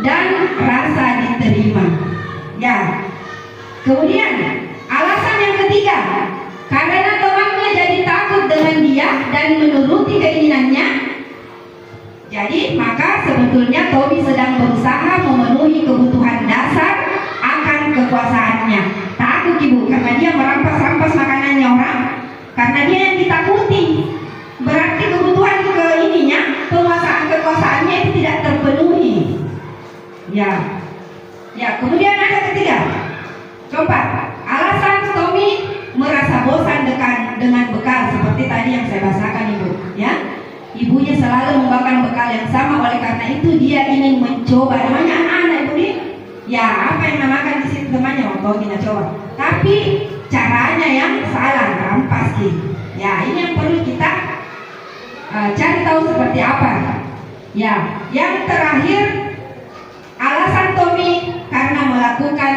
S3: dan rasa diterima. Ya. Kemudian alasan yang ketiga, karena temannya jadi takut dengan dia dan menuruti keinginannya. Jadi maka sebetulnya Tommy sedang berusaha memenuhi kebutuhan dasar akan kekuasaannya. Takut Ibu karena dia merampas-rampas makanannya orang, karena dia yang ditakuti. Berarti kebutuhan penguasaan kekuasaannya itu tidak terpenuhi. Ya. Ya, kemudian ada ketiga. Keempat, alasan Tommy merasa bosan dengan bekal seperti tadi yang saya bahasakan Ibu, ya. Ibunya selalu membawakan bekal yang sama, oleh karena itu dia ingin mencoba. Namanya anak Ya, apa yang namakan di situ temannya waktu kita coba. Tapi caranya yang salah kan pasti. Ya, ini yang perlu kita cari tahu seperti apa. Ya, yang terakhir alasan Tommy karena melakukan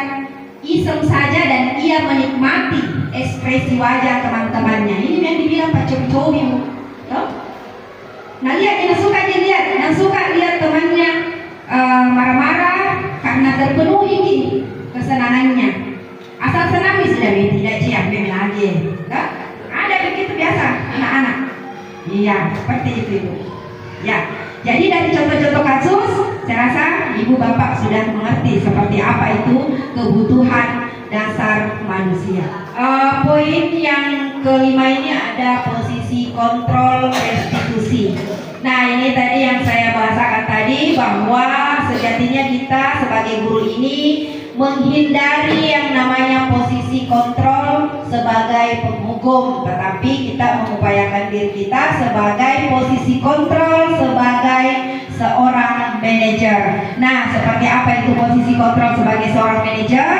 S3: iseng saja dan ia menikmati ekspresi wajah teman-temannya. Ini yang dibilang Pak Cobi-Cobi. Nah lihat, yang suka lihat temannya marah-marah karena terpenuhi gini kesenangannya. Asal senang sudah tidak siap lagi. Ada begitu biasa anak-anak. Iya, seperti itu Ibu. Ya, jadi dari contoh-contoh kasus, saya rasa Ibu Bapak sudah mengerti seperti apa itu kebutuhan dasar manusia. Poin yang kelima ini ada posisi kontrol restitusi. Nah, ini tadi yang saya bahasakan tadi, bahwa sejatinya kita sebagai guru ini menghindari yang namanya posisi kontrol sebagai penghukum, tetapi kita mengupayakan diri kita sebagai posisi kontrol sebagai seorang manajer. Nah, seperti apa itu posisi kontrol sebagai seorang manajer?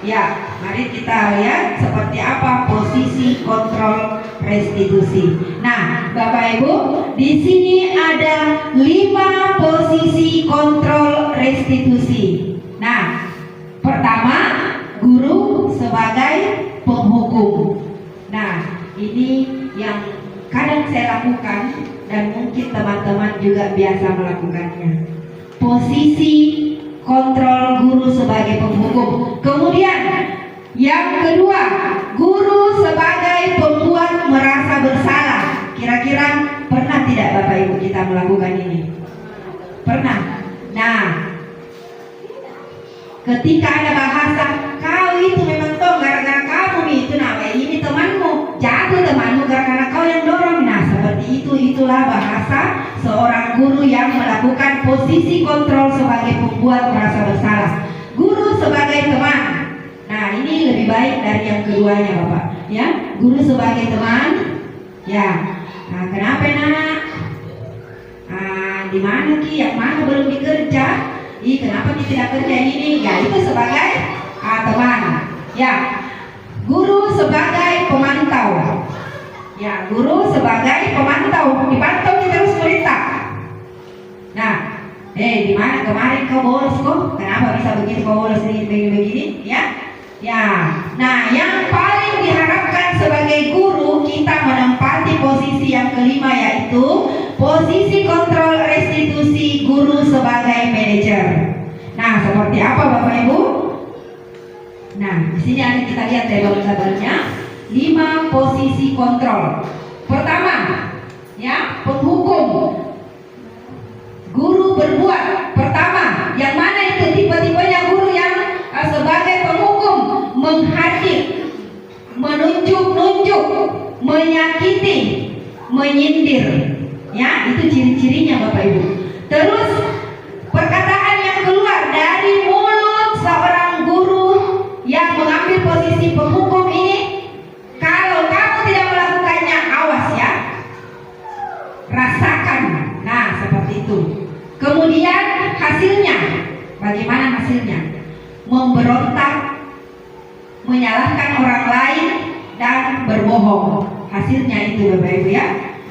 S3: Ya, mari kita lihat seperti apa posisi kontrol restitusi. Nah, Bapak Ibu, di sini ada 5 posisi kontrol restitusi. Nah, pertama, guru sebagai penghukum. Nah, ini yang kadang saya lakukan dan mungkin teman-teman juga biasa melakukannya. Posisi kontrol guru sebagai penghukum. Kemudian yang kedua, guru sebagai pembuat merasa bersalah. Kira-kira pernah tidak Bapak Ibu kita melakukan ini? Pernah. Nah, ketika ada bahasa, kau itu memang toh gara-gara kamu itu namanya ini temanmu, jatuh temanmu gara-gara kau yang dorong. Nah, seperti itulah bahasa seorang guru yang melakukan posisi kontrol sebagai pembuat merasa bersalah. Guru sebagai teman. Nah, ini lebih baik dari yang keduanya Bapak. Ya, guru sebagai teman. Ya. Nah, kenapa nak? Di mana Ki? Yang mana belum dikerja? Kenapa kita tidak kerja ini? Ya, itu sebagai teman. Ya, guru sebagai pemantau. Ya, guru sebagai pemantau. Dipantau kita harus perintah. Nah, di mana kemarin kau bolos kok? Kenapa bisa begitu kau bolos ini begini? Ya, ya. Nah, yang paling diharapkan sebagai guru kita menempati posisi yang kelima, yaitu posisi kontrol restitusi guru sebagai manajer. Nah, seperti apa Bapak Ibu? Nah, di sini ada kita lihat tabel-tabelnya. 5 posisi kontrol. Pertama, ya, penghukum. Guru berbuat. Pertama, yang mana itu tipe-tipenya guru yang sebagai penghukum, menghadir, menunjuk-nunjuk, menyakiti, menyindir. Ya, itu ciri-cirinya Bapak Ibu. Terus perkataan yang keluar dari mulut seorang guru yang mengambil posisi penghukum ini, kalau kamu tidak melakukannya, awas ya, rasakan. Nah, seperti itu. Kemudian hasilnya, bagaimana hasilnya? Memberontak, menyalahkan orang lain, dan berbohong. Hasilnya itu Bapak Ibu ya.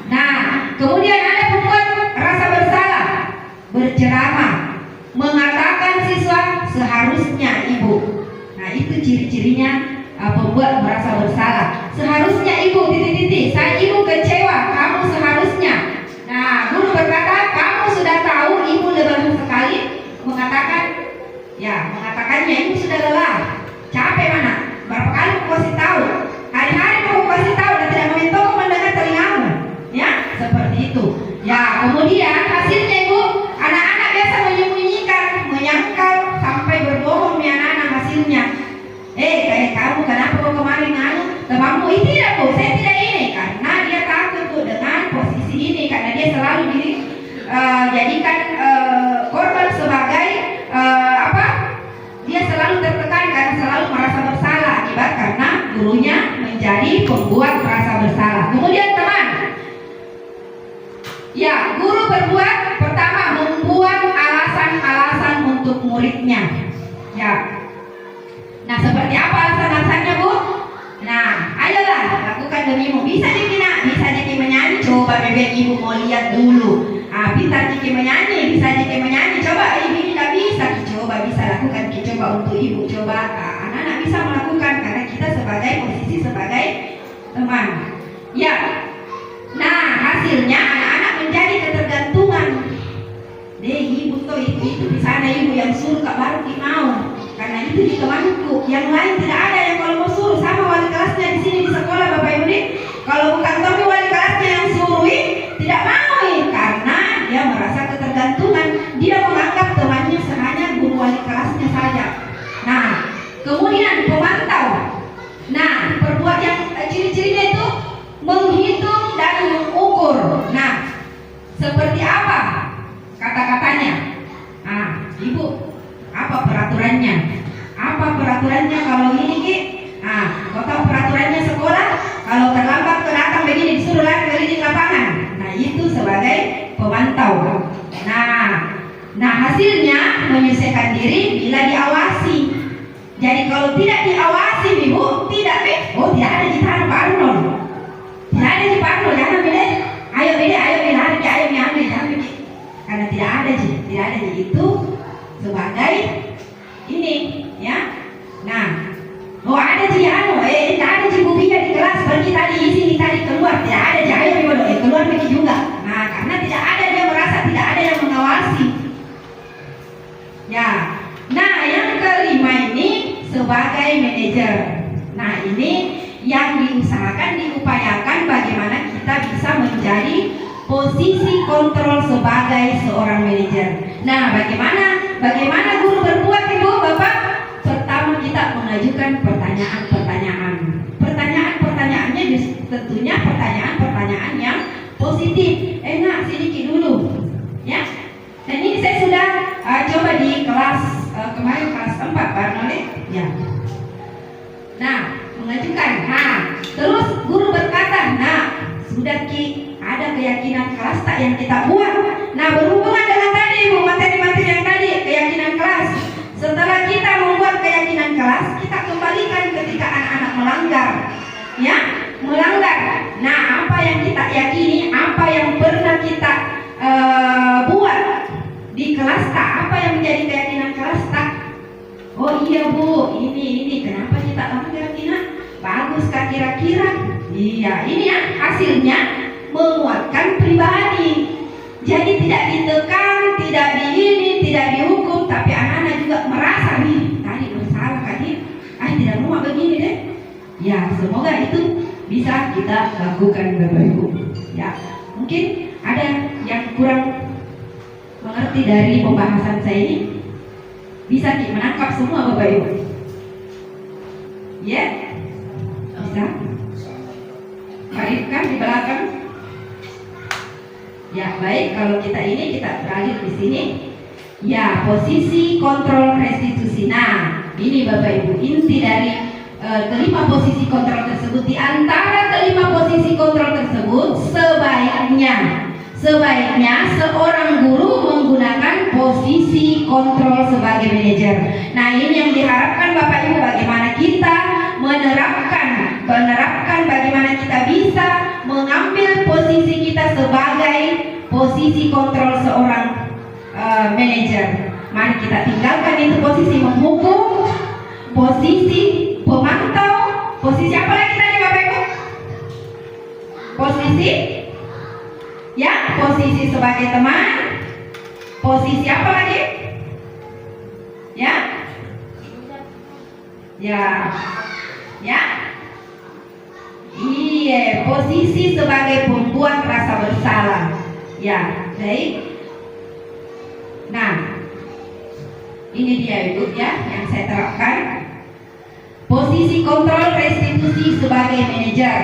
S3: Nah, kemudian ada pembuat rasa bersalah, berceramah, mengatakan siswa seharusnya ibu. Nah, itu ciri-cirinya pembuat merasa bersalah. Seharusnya ibu titik-titik, saya ibu kecewa, kamu seharusnya. Nah, guru berkata, kamu sudah tahu ibu lebih sekali mengatakan, ya, mengatakannya ibu sudah lelah, capek mana? Berapa kali aku kasih tahu? Hari-hari aku kasih tahu dan tidak mentok mendengar telingamu. Ya, seperti itu. Ya, kemudian hasilnya ibu, anak-anak biasa menyembunyikan, menyangkal, sampai berbohong ya anak-anak hasilnya. Kayak kamu kenapa kau kemarin temanmu ini tidak bu, saya tidak ini, karena dia takut bu dengan posisi ini, karena dia selalu dijadikan korban sebagai dia selalu tertekan karena selalu merasa bersalah akibat karena gurunya menjadi pembuat merasa bersalah. Kemudian teman, ya, guru berbuat pertama membuat alasan-alasan untuk muridnya. Ya. Nah, seperti apa alasan-alasannya, Bu? Nah, ayolah lakukan demimu. Bisa Diki nak, bisa Diki menyanyi. Coba bebek ibu mau lihat dulu. Pintar Diki menyanyi, bisa Diki menyanyi. Coba ibu tidak bisa, coba bisa lakukan. Coba untuk ibu, coba anak-anak bisa melakukan karena kita sebagai posisi sebagai teman. Ya. Nah, hasilnya anak-anak menjadi ketergantungan. Deh, ibu tuh itu di sana ibu yang suruh Kak baru mau. Karena itu di temanku, yang lain tidak ada yang kalau mau suruh sama wali kelasnya di sini di sekolah Bapak Ibu nih. Kalau bukan Tommy wali kelasnya yang suruhin, tidak mau karena dia merasa ketergantungan. Dia menganggap temannya hanya guru wali kelasnya saja. Nah, kemudian pemantau. Nah, perbuat yang ciri-cirinya itu menghitung dan mengukur. Nah, seperti apa kata-katanya? Nah, Ibu, apa peraturannya? Apa peraturannya kalau ini Ki? Kau tahu peraturannya sekolah? Kalau terlambat kau datang begini disuruh lari keliling lapangan. Nah, itu sebagai pemantau. Nah hasilnya menyesuaikan diri bila diawasi. Jadi kalau tidak diawasi Ibu, tidak tidak ada di tanah Pak Arnold. Tidak ada di Pak Arnold, jangan beda. Ayo lari, ayo ambil, jangan karena tidak ada itu sebagai ini ya. Nah, ada tidak ada Bu Bia di kelas pergi tadi sini tadi keluar, tidak ada ayo keluar pergi juga. Nah, karena tidak ada, dia merasa tidak ada yang mengawasi. Ya. Nah, yang kelima ini sebagai manajer. Nah, ini yang diupayakan bagaimana kita bisa menjadi posisi kontrol sebagai seorang manajer. Nah, bagaimana guru berbuat Ibu Bapak? Pertama kita mengajukan pertanyaan-pertanyaan. Pertanyaan-pertanyaannya tentunya pertanyaan-pertanyaan yang positif. Enak sedikit dulu, ya. Dan ini saya sudah coba di kelas kemarin kelas 4 Pak ya. Nah, mengajukan. Terus guru berkata, sudah Ki, ada keyakinan kelas tak yang kita buat. Nah, berhubungan dengan tadi Ibu, materi-materi yang tadi, keyakinan kelas. Setelah kita membuat keyakinan kelas, kita kembalikan ketika anak-anak melanggar. Ya, melanggar. Nah, apa yang kita yakini, apa yang pernah kita buat di kelas tak, apa yang menjadi keyakinan kelas tak. Oh iya Bu, ini kenapa kita langgar Tina? Bagus kah kira-kira? Iya, ini ya hasilnya menguatkan pribadi. Jadi tidak ditekan, tidak tidak dihukum, tapi anak-anak juga merasa tadi bersalah tadi. Tidak mau begini deh. Ya, semoga itu bisa kita lakukan Bapak Ibu. Ya, mungkin ada yang kurang mengerti dari pembahasan saya ini. Bisa menangkap semua Bapak Ibu? Ya, bisa. Pak Irkan di belakang. Ya, baik. Kalau kita beralih di sini. Ya, posisi kontrol restitusi. Nah, ini Bapak Ibu inti dari kelima posisi kontrol tersebut. Di antara kelima posisi kontrol tersebut, sebaiknya seorang guru menggunakan posisi kontrol sebagai manajer. Nah, ini yang diharapkan Bapak Ibu, bagaimana kita menerapkan bagaimana kita bisa mengambil posisi kita sebagai posisi kontrol seorang manajer. Mari kita tinggalkan itu posisi menghukum, posisi pemantau, posisi apa lagi tadi Bapak Ibu? Posisi sebagai teman, posisi apa lagi? Iya, posisi sebagai pembuat rasa bersalah. Ya, baik. Nah, ini dia Ibu ya yang saya terapkan. Posisi kontrol restitusi sebagai manajer.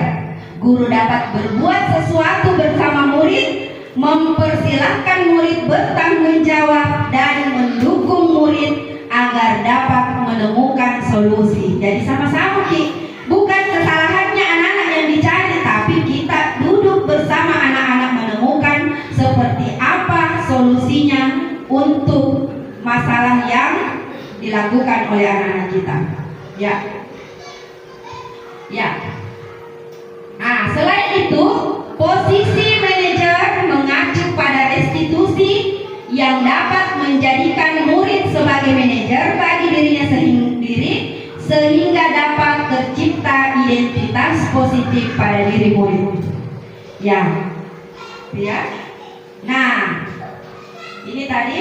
S3: Guru dapat berbuat sesuatu bersama murid, mempersilahkan murid bertanggung jawab dan mendukung murid agar dapat menemukan solusi. Jadi sama-sama Ki, bukan kesalahannya anak-anak yang dicari, tapi kita duduk bersama anak-anak menemukan seperti apa solusinya untuk masalah yang dilakukan oleh anak-anak kita. Ya. Ya. Nah, selain itu, posisi manajer mengacu pada restitusi yang dapat menjadikan murid sebagai manajer bagi dirinya sendiri sehingga dapat tercipta identitas positif pada diri murid. Ya. Ya. Nah, ini tadi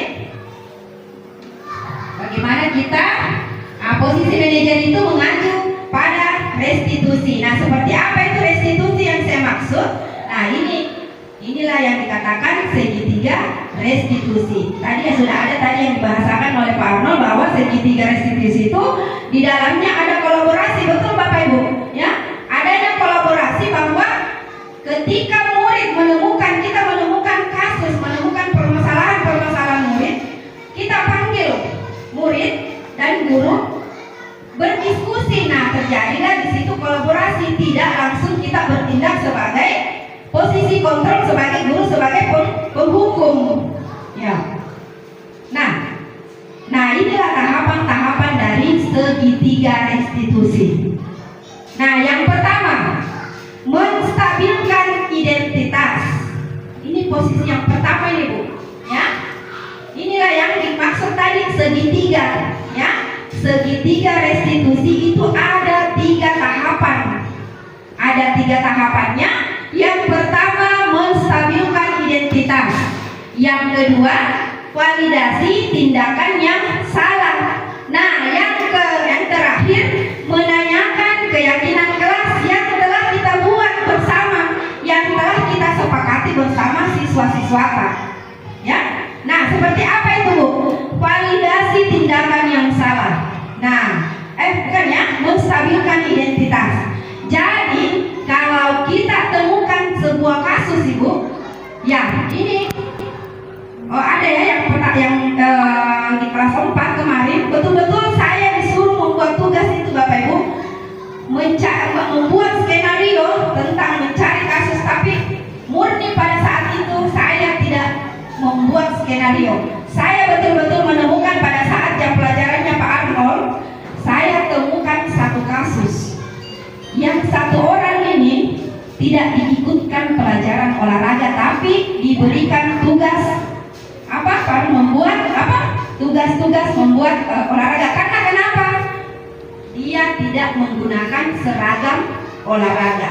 S3: bagaimana kita posisi manajer itu mengacu pada restitusi. Nah, seperti apa itu restitusi yang saya maksud? Nah, inilah yang dikatakan segitiga restitusi. Tadi ya sudah ada tadi yang dibahasakan oleh Pak Arnold bahwa segitiga restitusi itu di dalamnya ada kolaborasi, betul Bapak Ibu? Ya, adanya kolaborasi bahwa ketika murid kita menemukan kasus, menemukan permasalahan murid, kita panggil murid dan guru berdiskusi. Nah, terjadilah di situ kolaborasi, tidak langsung kita bertindak sebagai posisi kontrol, sebagai guru, sebagai penghukum. Ya. Nah, inilah tahapan-tahapan dari segitiga restitusi. Nah, yang pertama, menstabilkan identitas. Ini posisi yang pertama ini, Bu. Ya. Inilah yang dimaksud tadi segitiga, ya. Segitiga restitusi itu ada 3 tahapan. Ada 3 tahapannya. Yang pertama, menstabilkan identitas. Yang kedua, validasi tindakan yang salah. Nah, yang terakhir, menanyakan keyakinan kelas yang telah kita buat bersama, yang telah kita sepakati bersama siswa-siswata. Ya. Nah, seperti apa itu, Bu? Validasi tindakan yang salah. Nah, bukan ya, menstabilkan identitas. Jadi, kalau kita temukan sebuah kasus, Ibu, ya ini ada ya yang di kelas 4 kemarin, betul-betul saya disuruh membuat tugas itu, Bapak Ibu, membuat skenario tentang mencari kasus, tapi murni pada saat itu saya tidak membuat skenario. Saya betul-betul menemukan pada saat jam pelajarannya Pak Arnold, saya temukan satu kasus. Yang satu orang ini tidak diikutkan pelajaran olahraga, tapi diberikan tugas membuat tugas-tugas membuat olahraga. Karena kenapa? Dia tidak menggunakan seragam olahraga.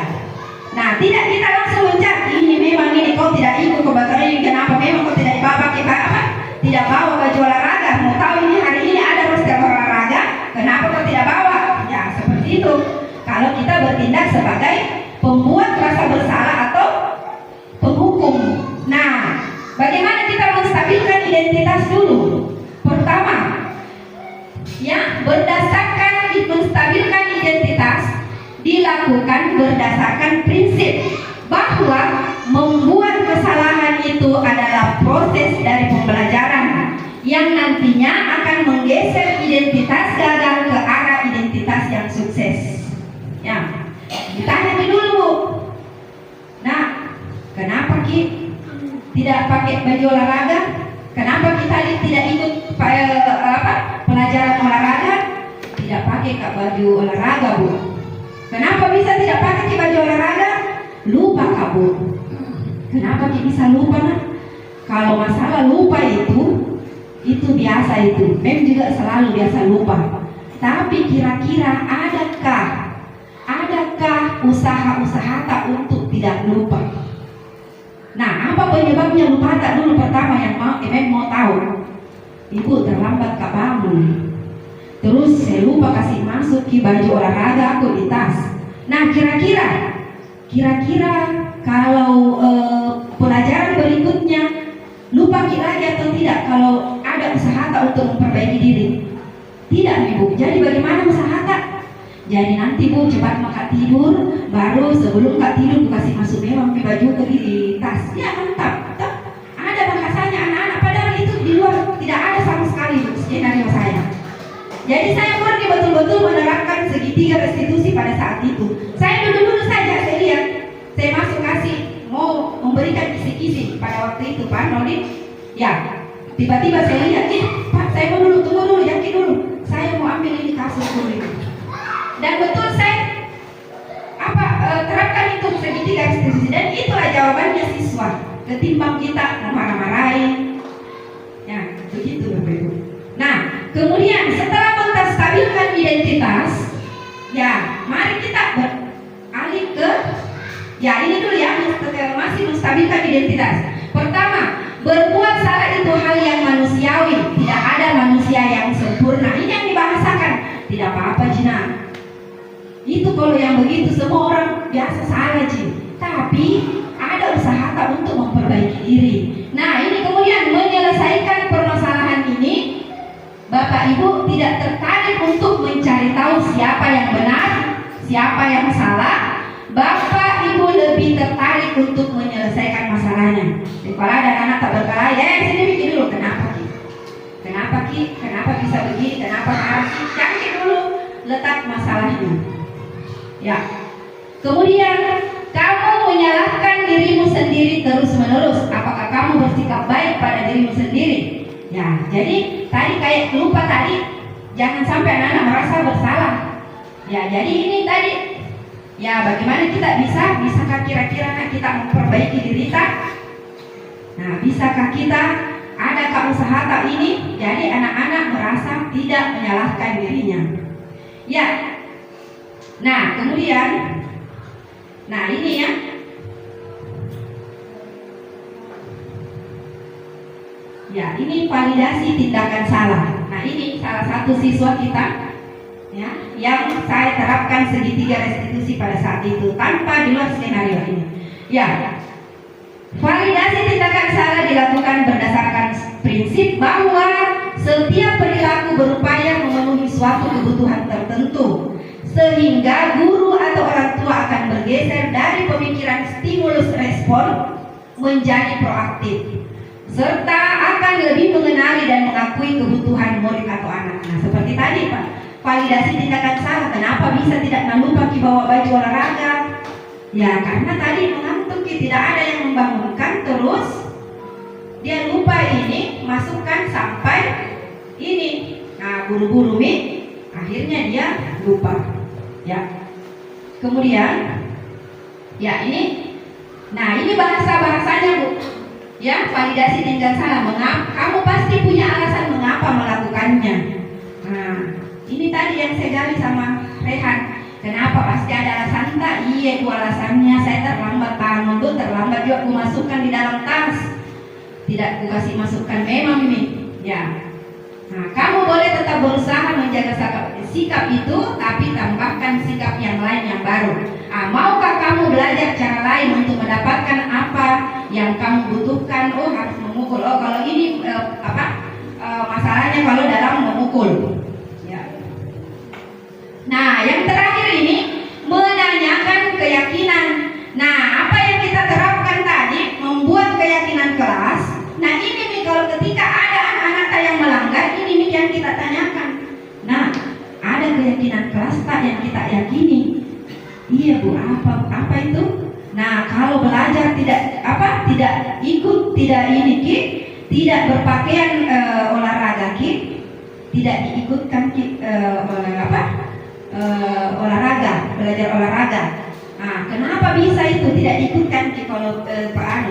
S3: Nah, tidak kita langsung mencari, ini kau tidak ikut kebetulan ini kenapa? Memang kau tidak pakai tidak bawa baju olahraga. Mau tahu ini hari ini ada roster olahraga, kenapa kau tidak bawa? Ya, seperti itu. Kalau kita bertindak sebagai pembuat rasa bersalah atau penghukum. Nah, bagaimana kita menstabilkan identitas dulu? Pertama, ya, menstabilkan identitas dilakukan berdasarkan prinsip bahwa membuat kesalahan itu adalah proses dari pembelajaran yang nantinya akan menggeser identitas gagal ke arah identitas yang sukses. Ya, ditanya dulu, Bu. Nah, kenapa Ki tidak pakai baju olahraga? Kenapa kita tidak ikut pelajaran olahraga? Tidak pakai baju olahraga, Bu. Kenapa bisa tidak pakai baju olahraga? Lupa, Kak, Bu. Kenapa Ki bisa lupa, nah? Kalau masalah lupa itu biasa itu. Mem juga selalu biasa lupa. Tapi kira-kira adakah usaha-usaha tak untuk tidak lupa? Nah, apa penyebabnya lupa tak dulu pertama yang mau tahu? Ibu terlambat Kak bangun. Terus saya lupa kasih masuk Ki baju olahraga aku di tas. Nah, kira-kira kalau pelajaran berikutnya lupa Ki lagi atau tidak? Kalau ada usaha tak untuk memperbaiki diri? Tidak, Ibu. Jadi bagaimana usaha tak? Jadi nanti Bu cepat makan tidur, baru sebelum Kak tidur Bu kasih masuk memang di baju ke di tas. Ya, mantap. Ada bahasanya anak-anak, padahal itu di luar tidak ada sama sekali skenario saya. Jadi saya murni betul-betul menerapkan segitiga restitusi pada saat itu. Saya duduk-duduk saja, saya lihat, saya masuk kasih mau memberikan kisi-kisi pada waktu itu Pak Nolin. Ya, tiba-tiba saya lihat, Pak, saya mau dulu, tunggu dulu, yakin dulu. ketimbang kita marah-marahin. Ya, begitu Bapak Ibu. Nah, kemudian setelah menstabilkan identitas, ya, mari kita beralih ke, ya ini dulu ya, masih menstabilkan identitas. Pertama, berbuat salah itu hal yang manusiawi, tidak ada manusia yang sempurna. Ini yang dibahasakan, tidak apa-apa Jina. Itu kalau yang begitu semua orang biasa salah Ji. Tapi ada usaha tak untuk memperbaiki diri. Nah ini kemudian menyelesaikan permasalahan ini, Bapak Ibu tidak tertarik untuk mencari tahu siapa yang benar, siapa yang salah. Bapak Ibu lebih tertarik untuk menyelesaikan masalahnya. Jadi kalau ada anak tak berkelahi, sini bikin dulu, kenapa Ki? Kenapa Ki? Kenapa bisa begini? Kenapa harus cari dulu letak masalahnya. Ya. Kemudian kamu menyalahkan dirimu sendiri terus-menerus. Apakah kamu bersikap baik pada dirimu sendiri? Ya, jadi tadi kayak lupa tadi, jangan sampai anak-anak merasa bersalah. Ya, jadi ini tadi. Ya, bagaimana kita bisakah kira-kira kita memperbaiki diri kita? Nah, bisakah kita, adakah usaha tak ini? Jadi anak-anak merasa tidak menyalahkan dirinya. Ya. Nah, kemudian, nah ini ya. Ya, ini validasi tindakan salah. Nah, ini salah satu siswa kita ya, yang saya terapkan segitiga restitusi pada saat itu tanpa di luar skenario ini. Ya, validasi tindakan salah dilakukan berdasarkan prinsip bahwa setiap perilaku berupaya memenuhi suatu kebutuhan tertentu, sehingga guru atau orang tua akan bergeser dari pemikiran stimulus respon menjadi proaktif, serta akan lebih mengenali dan mengakui kebutuhan murid atau anak. Nah, seperti tadi Pak, validasi tindakan salah. Kenapa bisa tidak lupa Ki bawa baju olahraga? Ya karena tadi mengantuk Ki, tidak ada yang membangunkan, terus dia lupa ini, masukkan sampai ini. Nah buru-buru akhirnya dia lupa. Ya. Kemudian ya ini. Nah ini bahasanya Bu. Ya, validasi tindakan salah. Kamu pasti punya alasan mengapa melakukannya. Nah, ini tadi yang saya gali sama Rehan. Kenapa pasti ada alasan tak? Iya, Bu alasannya saya terlambat bangun, Bu terlambat juga aku masukkan di dalam tas. Tidak aku kasih masukkan memang ini. Ya. Nah, kamu boleh tetap berusaha menjaga sikap itu, tapi tambahkan sikap yang lain yang baru. Maukah kamu belajar cara lain untuk mendapatkan apa yang kamu butuhkan? Oh harus memukul. Oh kalau ini masalahnya kalau dalam memukul. Ya. Nah yang terakhir ini menanyakan keyakinan. Nah apa yang kita terapkan tadi membuat keyakinan kelas. Nah ini nih kalau ketika ada anak-anak yang melanggar, ini nih yang kita tanyakan. Nah ada keyakinan kelas tak yang kita yakini? Iya Bu, apa itu? Nah kalau belajar tidak ikut, tidak ini Ki, tidak berpakaian olahraga Ki, tidak diikutkan Ki olahraga, belajar olahraga. Nah kenapa bisa itu tidak diikutkan Ki kalau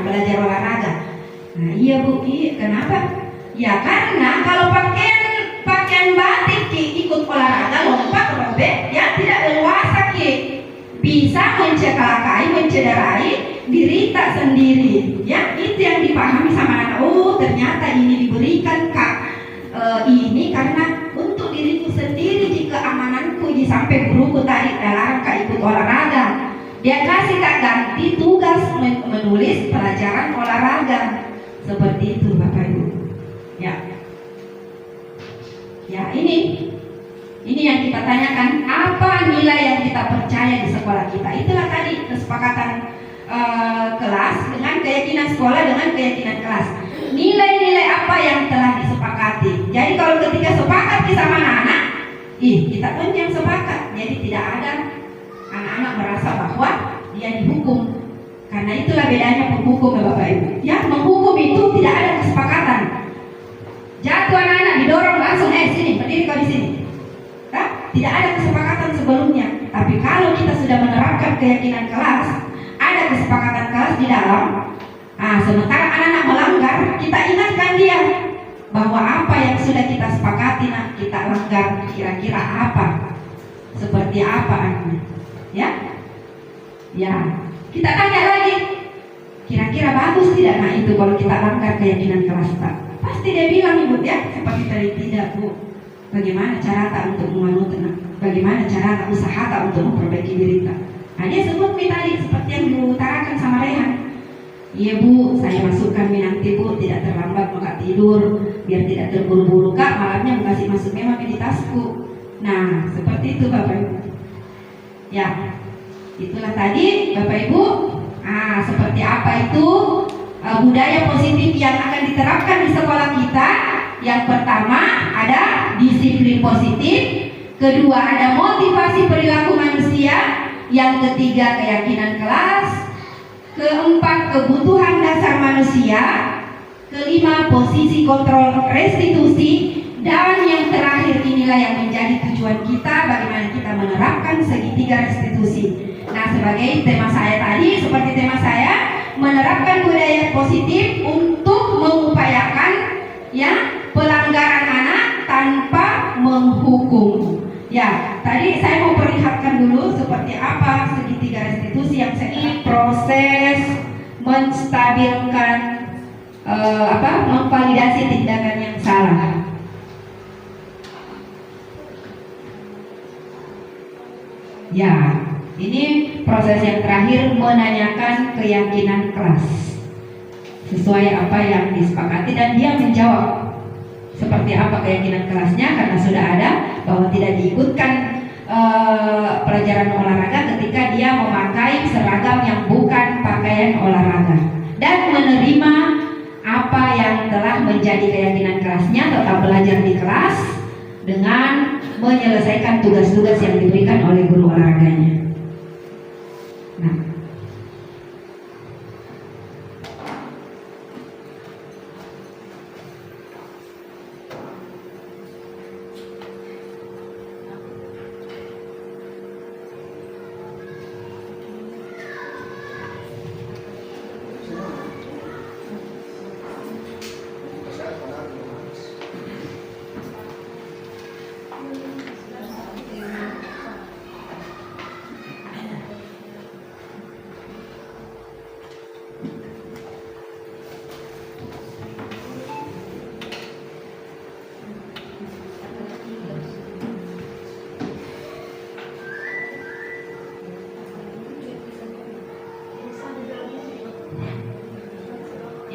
S3: belajar olahraga? Nah iya Bu, kenapa? Ya karena kalau pakaian batik Ki ikut olahraga lompat robek, ya tidak leluasa Ki. Bisa mencederai diri tak sendiri. Ya, itu yang dipahami sama anak. Oh, ternyata ini diberikan ini karena untuk diriku sendiri, jika amananku sampai guruku tarik larang Kak ikut olahraga. Dia kasih Kak ganti tugas menulis pelajaran olahraga. Seperti itu Bapak Ibu. Ya. Ya, ini yang kita tanyakan, apa nilai yang kita percaya di sekolah kita? Itulah tadi kesepakatan kelas dengan keyakinan sekolah dengan keyakinan kelas. Nilai-nilai apa yang telah disepakati. Jadi kalau ketika sepakat sama anak-anak, kita pun yang sepakat. Jadi tidak ada anak-anak merasa bahwa dia dihukum. Karena itulah bedanya penghukum ya Bapak Ibu. Ya, menghukum itu tidak ada kesepakatan. Jatuh anak-anak didorong langsung, sini, berdiri kau di sini. Tidak ada kesepakatan sebelumnya. Tapi kalau kita sudah menerapkan keyakinan kelas, ada kesepakatan kelas di dalam. Sementara anak-anak melanggar, kita ingatkan dia bahwa apa yang sudah kita sepakati nak kita langgar kira-kira apa, seperti apa anaknya, ya? Ya, kita tanya lagi, kira-kira bagus tidak nak itu kalau kita langgar keyakinan kelas tak? Pasti dia bilang ibu ya, seperti tadi tidak bu. Bagaimana cara tak untuk menganut nak? Bagaimana cara tak usaha tak untuk memperbaiki diri tak? Dia sebut tadi seperti yang diutarakan sama Rehan. Iya bu, saya masukkan nanti bu, tidak terlambat maka tidur, biar tidak terburu-buru kak, malamnya kasih masuk memang di tasku. Nah, seperti itu Bapak Ibu. Ya, itulah tadi Bapak Ibu. Seperti apa itu budaya positif yang akan diterapkan di sekolah kita. Yang pertama ada disiplin positif, kedua ada motivasi perilaku manusia, yang ketiga keyakinan kelas, keempat kebutuhan dasar manusia, kelima posisi kontrol restitusi, dan yang terakhir inilah yang menjadi tujuan kita, bagaimana kita menerapkan segitiga restitusi. Nah, sebagai tema saya tadi, seperti tema saya, menerapkan budaya positif untuk mengupayakan ya pelanggaran anak tanpa menghukum. Ya, tadi saya mau perlihatkan dulu seperti apa segitiga restitusi yang ini proses menstabilkan memvalidasi tindakan yang salah. Ya, ini proses yang terakhir menanyakan keyakinan kelas sesuai apa yang disepakati dan dia menjawab seperti apa keyakinan kelasnya karena sudah ada bahwa tidak diikutkan pelajaran olahraga ketika dia memakai seragam yang bukan pakaian olahraga dan menerima apa yang telah menjadi keyakinan kelasnya tetap belajar di kelas dengan menyelesaikan tugas-tugas yang diberikan oleh guru olahraganya. Nah,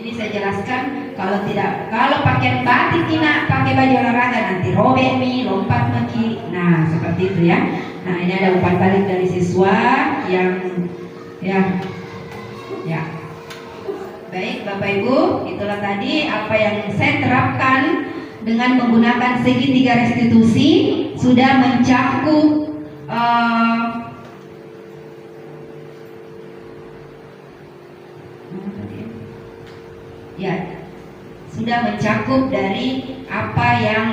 S3: ini saya jelaskan kalau pakaian batik tidak pakai baju olahraga nanti robek mi, lompat maki. Nah, seperti itu ya. Nah, ini ada umpan balik dari siswa yang ya. Baik Bapak Ibu, itulah tadi apa yang saya terapkan dengan menggunakan segitiga restitusi sudah mencakup sudah mencakup dari apa yang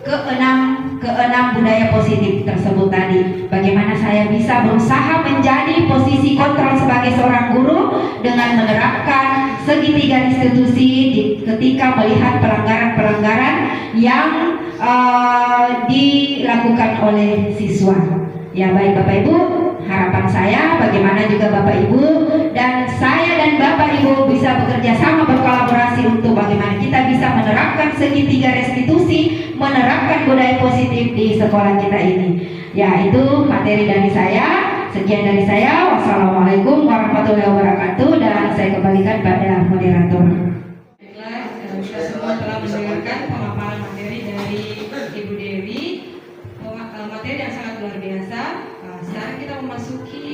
S3: keenam budaya positif tersebut tadi. Bagaimana saya bisa berusaha menjadi posisi kontrol sebagai seorang guru dengan menerapkan segitiga restitusi ketika melihat pelanggaran-pelanggaran yang dilakukan oleh siswa. Ya baik Bapak Ibu, harapan saya bagaimana juga Bapak Ibu dan saya dan Bapak Ibu bisa bekerja sama berkolaborasi untuk bagaimana kita bisa menerapkan segitiga restitusi, menerapkan budaya positif di sekolah kita ini. Ya, itu materi dari saya. Sekian dari saya. Wassalamualaikum warahmatullahi wabarakatuh dan saya kembalikan pada moderator.
S1: Baiklah, kita semua telah mendengarkan pemaparan materi dari Ibu Dewi, materi yang sangat luar biasa. Sekarang kita memasuki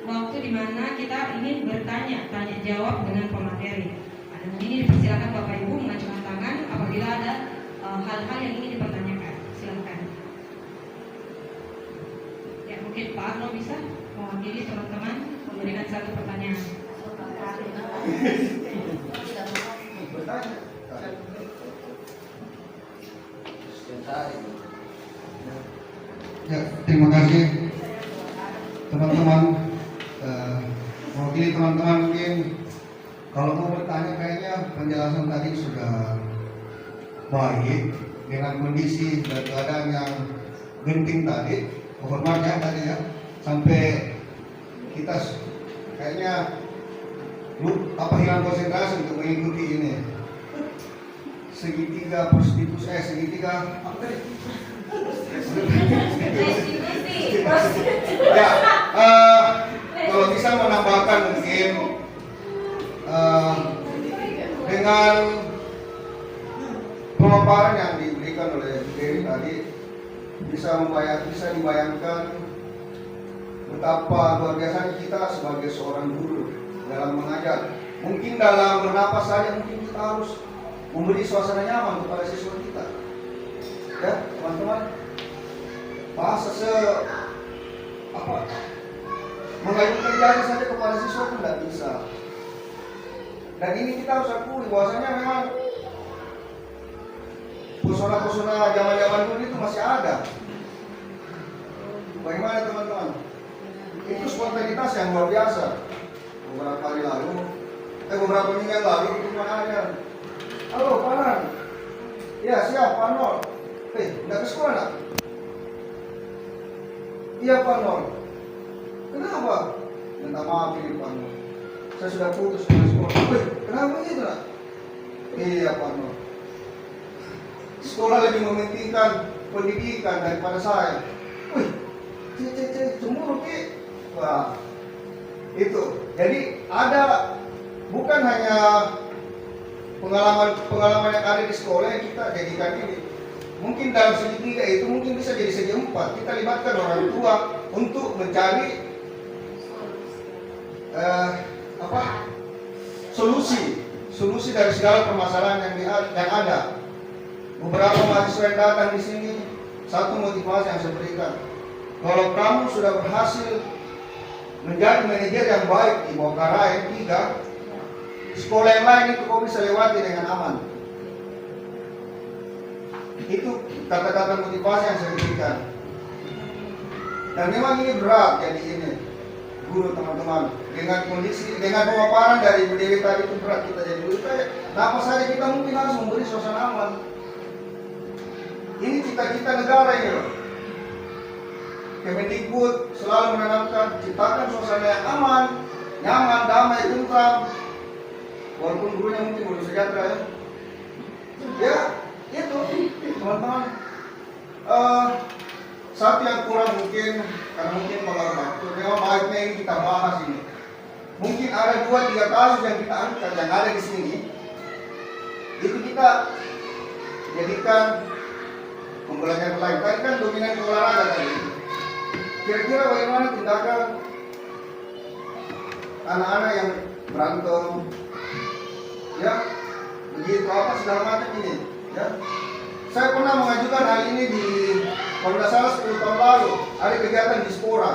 S1: waktu di mana kita ingin tanya jawab dengan pemateri. Dan ini dipersilakan Bapak Ibu mengajukan tangan apabila ada hal-hal yang ingin dipertanyakan. Silakan. Ya, mungkin Pak Arno bisa mewakili teman-teman memberikan satu pertanyaan.
S4: Ya, terima kasih teman-teman. Mewakili teman-teman mungkin Kalau mau bertanya kayaknya penjelasan tadi sudah baik dengan kondisi dan keadaan yang genting tadi, formatnya tadi ya, sampai kita kayaknya hilang konsentrasi untuk mengikuti ini. Segitiga prostitusi, segitiga apa tadi? Ya, kalau bisa menambahkan mungkin dengan pemaparan yang diberikan oleh Dewi tadi bisa dibayangkan betapa luar biasa kita sebagai seorang guru dalam mengajar. Mungkin dalam bernapas saja mungkin kita harus memberi suasana nyaman kepada siswa kita. Ya, teman-teman. Bahasa mengajukan jari saja kepada siswa itu tidak bisa. Dan ini kita harus akui bahwasanya memang pesona-pesona zaman-zaman dulu itu masih ada. Bagaimana teman-teman? Itu spontanitas yang luar biasa. Beberapa minggu yang lalu itu mana ada? Halo, Panan. Ya, siap, Panol. Enggak ke sekolah nak? Iya, Panol. Kenapa? Minta maaf ini, Panol. Saya sudah putus dengan sekolah. Kenapa gitu nak? Iya, Panol. Sekolah lebih mementingkan pendidikan daripada saya. Cemburu Ki. Wah, itu. Jadi ada bukan hanya pengalaman yang ada di sekolah yang kita jadikan ini. Mungkin dalam segi 3 itu mungkin bisa jadi segi 4. Kita libatkan orang tua untuk mencari solusi dari segala permasalahan yang ada. Beberapa mahasiswa yang datang di sini, satu motivasi yang saya berikan, kalau kamu sudah berhasil menjadi manajer yang baik di bawah KRAN 3, sekolah yang lain itu kau bisa lewati dengan aman. Itu kata-kata motivasi yang saya berikan. Dan memang ini berat jadi ini guru teman-teman, dengan kondisi, dengan pemaparan dari Bu Dewi tadi itu berat kita jadi guru. Apa saja kita mungkin harus memberi suasana aman. Ini cita-cita negara ini loh. Kemendikbud selalu menanamkan ciptakan suasana yang aman, nyaman, damai, tentram. Walaupun gurunya mungkin belum sejahtera ya. Ya, itu teman-teman. Satu yang kurang mungkin karena mungkin mengalami waktu. Memang baiknya ini kita bahas ini. Mungkin ada 2-3 kasus yang kita angkat yang ada di sini. Itu kita jadikan pembelajaran lain. Tadi kan dominan olahraga tadi. Kira-kira bagaimana tindakan anak-anak yang berantem, ya, begitu apa segala macam ini, ya. Saya pernah mengajukan hal ini di, kalau tidak salah 10 tahun lalu, ada kegiatan di Spora.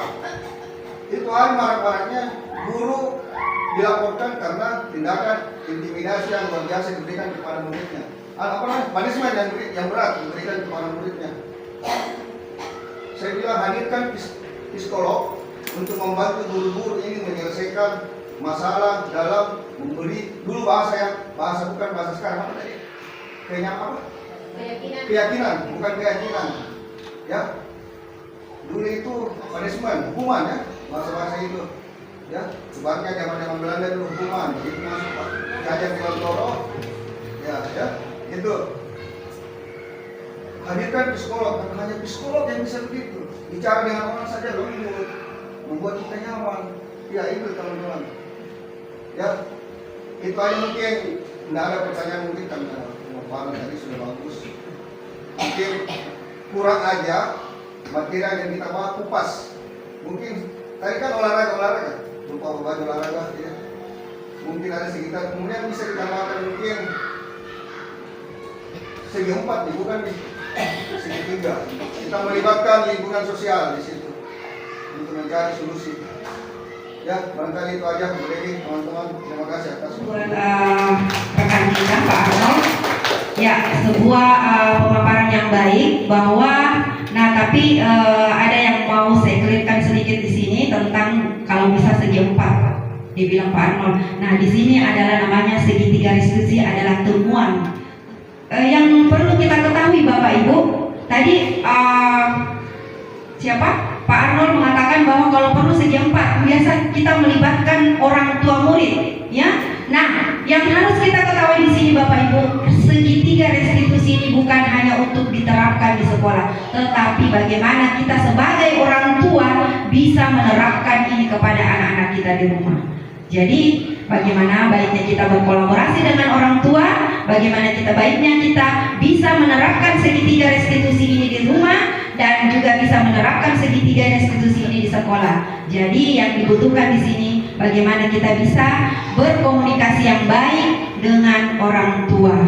S4: Itu hari marak-maraknya guru dilaporkan karena tindakan intimidasi yang luar biasa diberikan kepada muridnya. Punishment yang berat diberikan kepada muridnya. Saya bilang hadirkan psikolog untuk membantu guru-guru ini menyelesaikan masalah dalam memberi dulu bahasa bukan bahasa sekarang apa tadi? Keyakinan, bukan keyakinan. Ya. Dulu itu punishment, hukuman ya, bahasa itu. Ya, sebaliknya zaman Belanda dulu hukuman, itu masuk jajan di Toro. Ya, itu. Hadirkan psikolog, karena hanya psikolog yang bisa begitu. Bicara dengan orang saja lembut, membuat kita nyaman. Ya itu teman-teman. Ya, itu aja mungkin. Tidak ada pertanyaan mungkin karena pemaparan tadi sudah bagus. Mungkin kurang aja materi yang kita bahas kupas. Mungkin tadi kan olahraga, lupa baju olahraga. Ya. Mungkin ada sekitar, kemudian bisa ditambahkan mungkin segi 4 nih, bukan di segi 3. Kita melibatkan lingkungan sosial di situ untuk mencari solusi. Ya, barangkali itu aja Bu Dewi, teman-teman. Terima kasih atas
S3: buat rekan kita Pak Arnold. Ya, sebuah pemaparan yang baik bahwa, tapi ada yang mau saya clearkan sedikit di sini tentang kalau bisa segi 4. Dia bilang Pak Arnold. Nah di sini adalah namanya segitiga restitusi adalah temuan. Yang perlu kita ketahui Bapak Ibu, tadi siapa? Pak Arnold mengatakan bahwa kalau perlu segi 4 biasa kita melibatkan orang tua murid, ya. Nah, yang harus kita ketahui di sini Bapak Ibu, segitiga restitusi ini bukan hanya untuk diterapkan di sekolah, tetapi bagaimana kita sebagai orang tua bisa menerapkan ini kepada anak-anak kita di rumah. Jadi, bagaimana baiknya kita berkolaborasi dengan orang tua, bagaimana baiknya kita bisa menerapkan segitiga restitusi ini di rumah, dan juga bisa menerapkan segitiga restitusi ini di sekolah. Jadi yang dibutuhkan di sini bagaimana kita bisa berkomunikasi yang baik dengan orang tua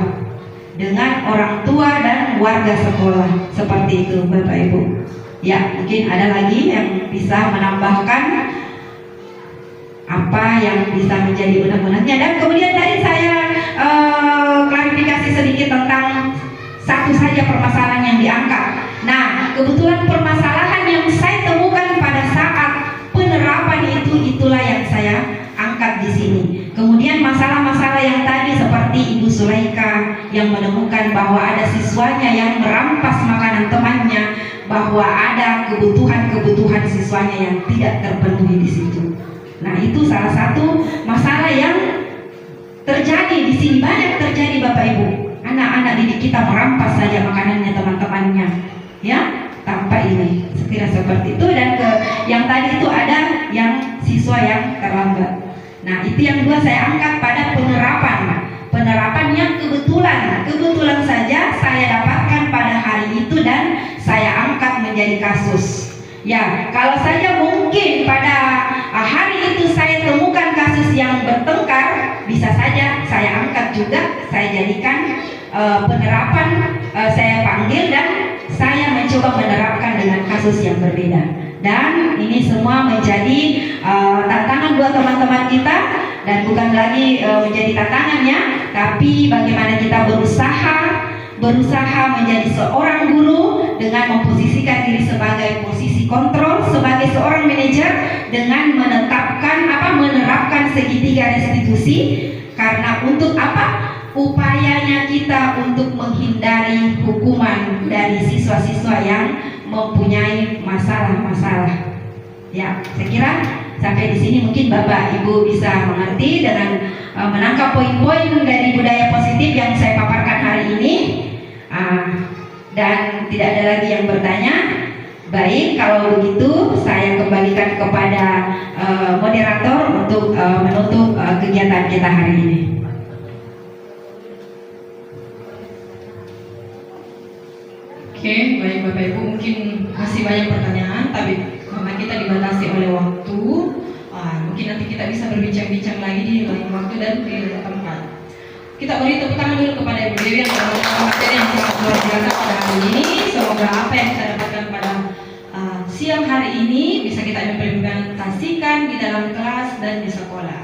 S3: dan warga sekolah. Seperti itu Bapak Ibu. Ya, mungkin ada lagi yang bisa menambahkan apa yang bisa menjadi undang-undangnya. Dan kemudian tadi saya klarifikasi sedikit tentang satu saja permasalahan yang diangkat. Nah, kebetulan permasalahan yang saya temukan pada saat penerapan itulah yang saya angkat di sini. Kemudian masalah-masalah yang tadi seperti Ibu Sulaika yang menemukan bahwa ada siswanya yang merampas makanan temannya, bahwa ada kebutuhan siswanya yang tidak terpenuhi di situ. Nah, itu salah satu masalah yang terjadi di sini, banyak terjadi Bapak Ibu. Anak-anak didik kita merampas saja makanannya teman-temannya, ya, tanpa ini. Sekira seperti itu. Dan yang tadi itu ada yang siswa yang terlambat. Nah, itu yang dua saya angkat pada penerapan yang kebetulan saja saya dapatkan pada hari itu dan saya angkat menjadi kasus. Ya, kalau saja mungkin pada hari itu saya temukan kasus yang bertengkar, bisa saja saya angkat juga, saya jadikan penerapan, saya panggil dan saya mencoba menerapkan dengan kasus yang berbeda. Dan ini semua menjadi tantangan buat teman-teman kita, dan bukan lagi menjadi tantangannya, tapi bagaimana kita berusaha menjadi seorang guru dengan memposisikan diri sebagai posisi kontrol, sebagai seorang manajer dengan menerapkan segitiga restitusi. Karena untuk apa? Upayanya kita untuk menghindari hukuman dari siswa-siswa yang mempunyai masalah-masalah. Ya, saya kira sampai di sini mungkin Bapak Ibu bisa mengerti dengan menangkap poin-poin dari budaya positif yang saya paparkan hari ini. Dan tidak ada lagi yang bertanya. Baik, kalau begitu saya kembalikan kepada moderator untuk menutup kegiatan kita hari ini.
S1: Oke, baik Bapak Ibu, mungkin masih banyak pertanyaan, tapi karena kita dibatasi oleh waktu, mungkin nanti kita bisa berbincang-bincang lagi di lain waktu dan di lain tempat. Kita beri tepuk tangan dulu kepada Ibu Dewi yang telah materi yang sangat luar biasa pada hari ini. Semoga apa yang kita dapatkan pada siang hari ini bisa kita implementasikan di dalam kelas dan di sekolah.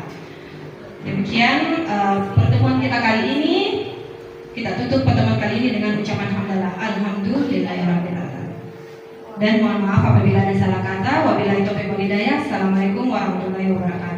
S1: Demikian pertemuan kita kali ini. Kita tutup pertemuan kali ini dengan ucapan hamdalah alhamdulillahirabbil alamin. Dan mohon maaf apabila ada salah kata. Wabillahi taufiq wal hidayah. Assalamualaikum warahmatullahi wabarakatuh.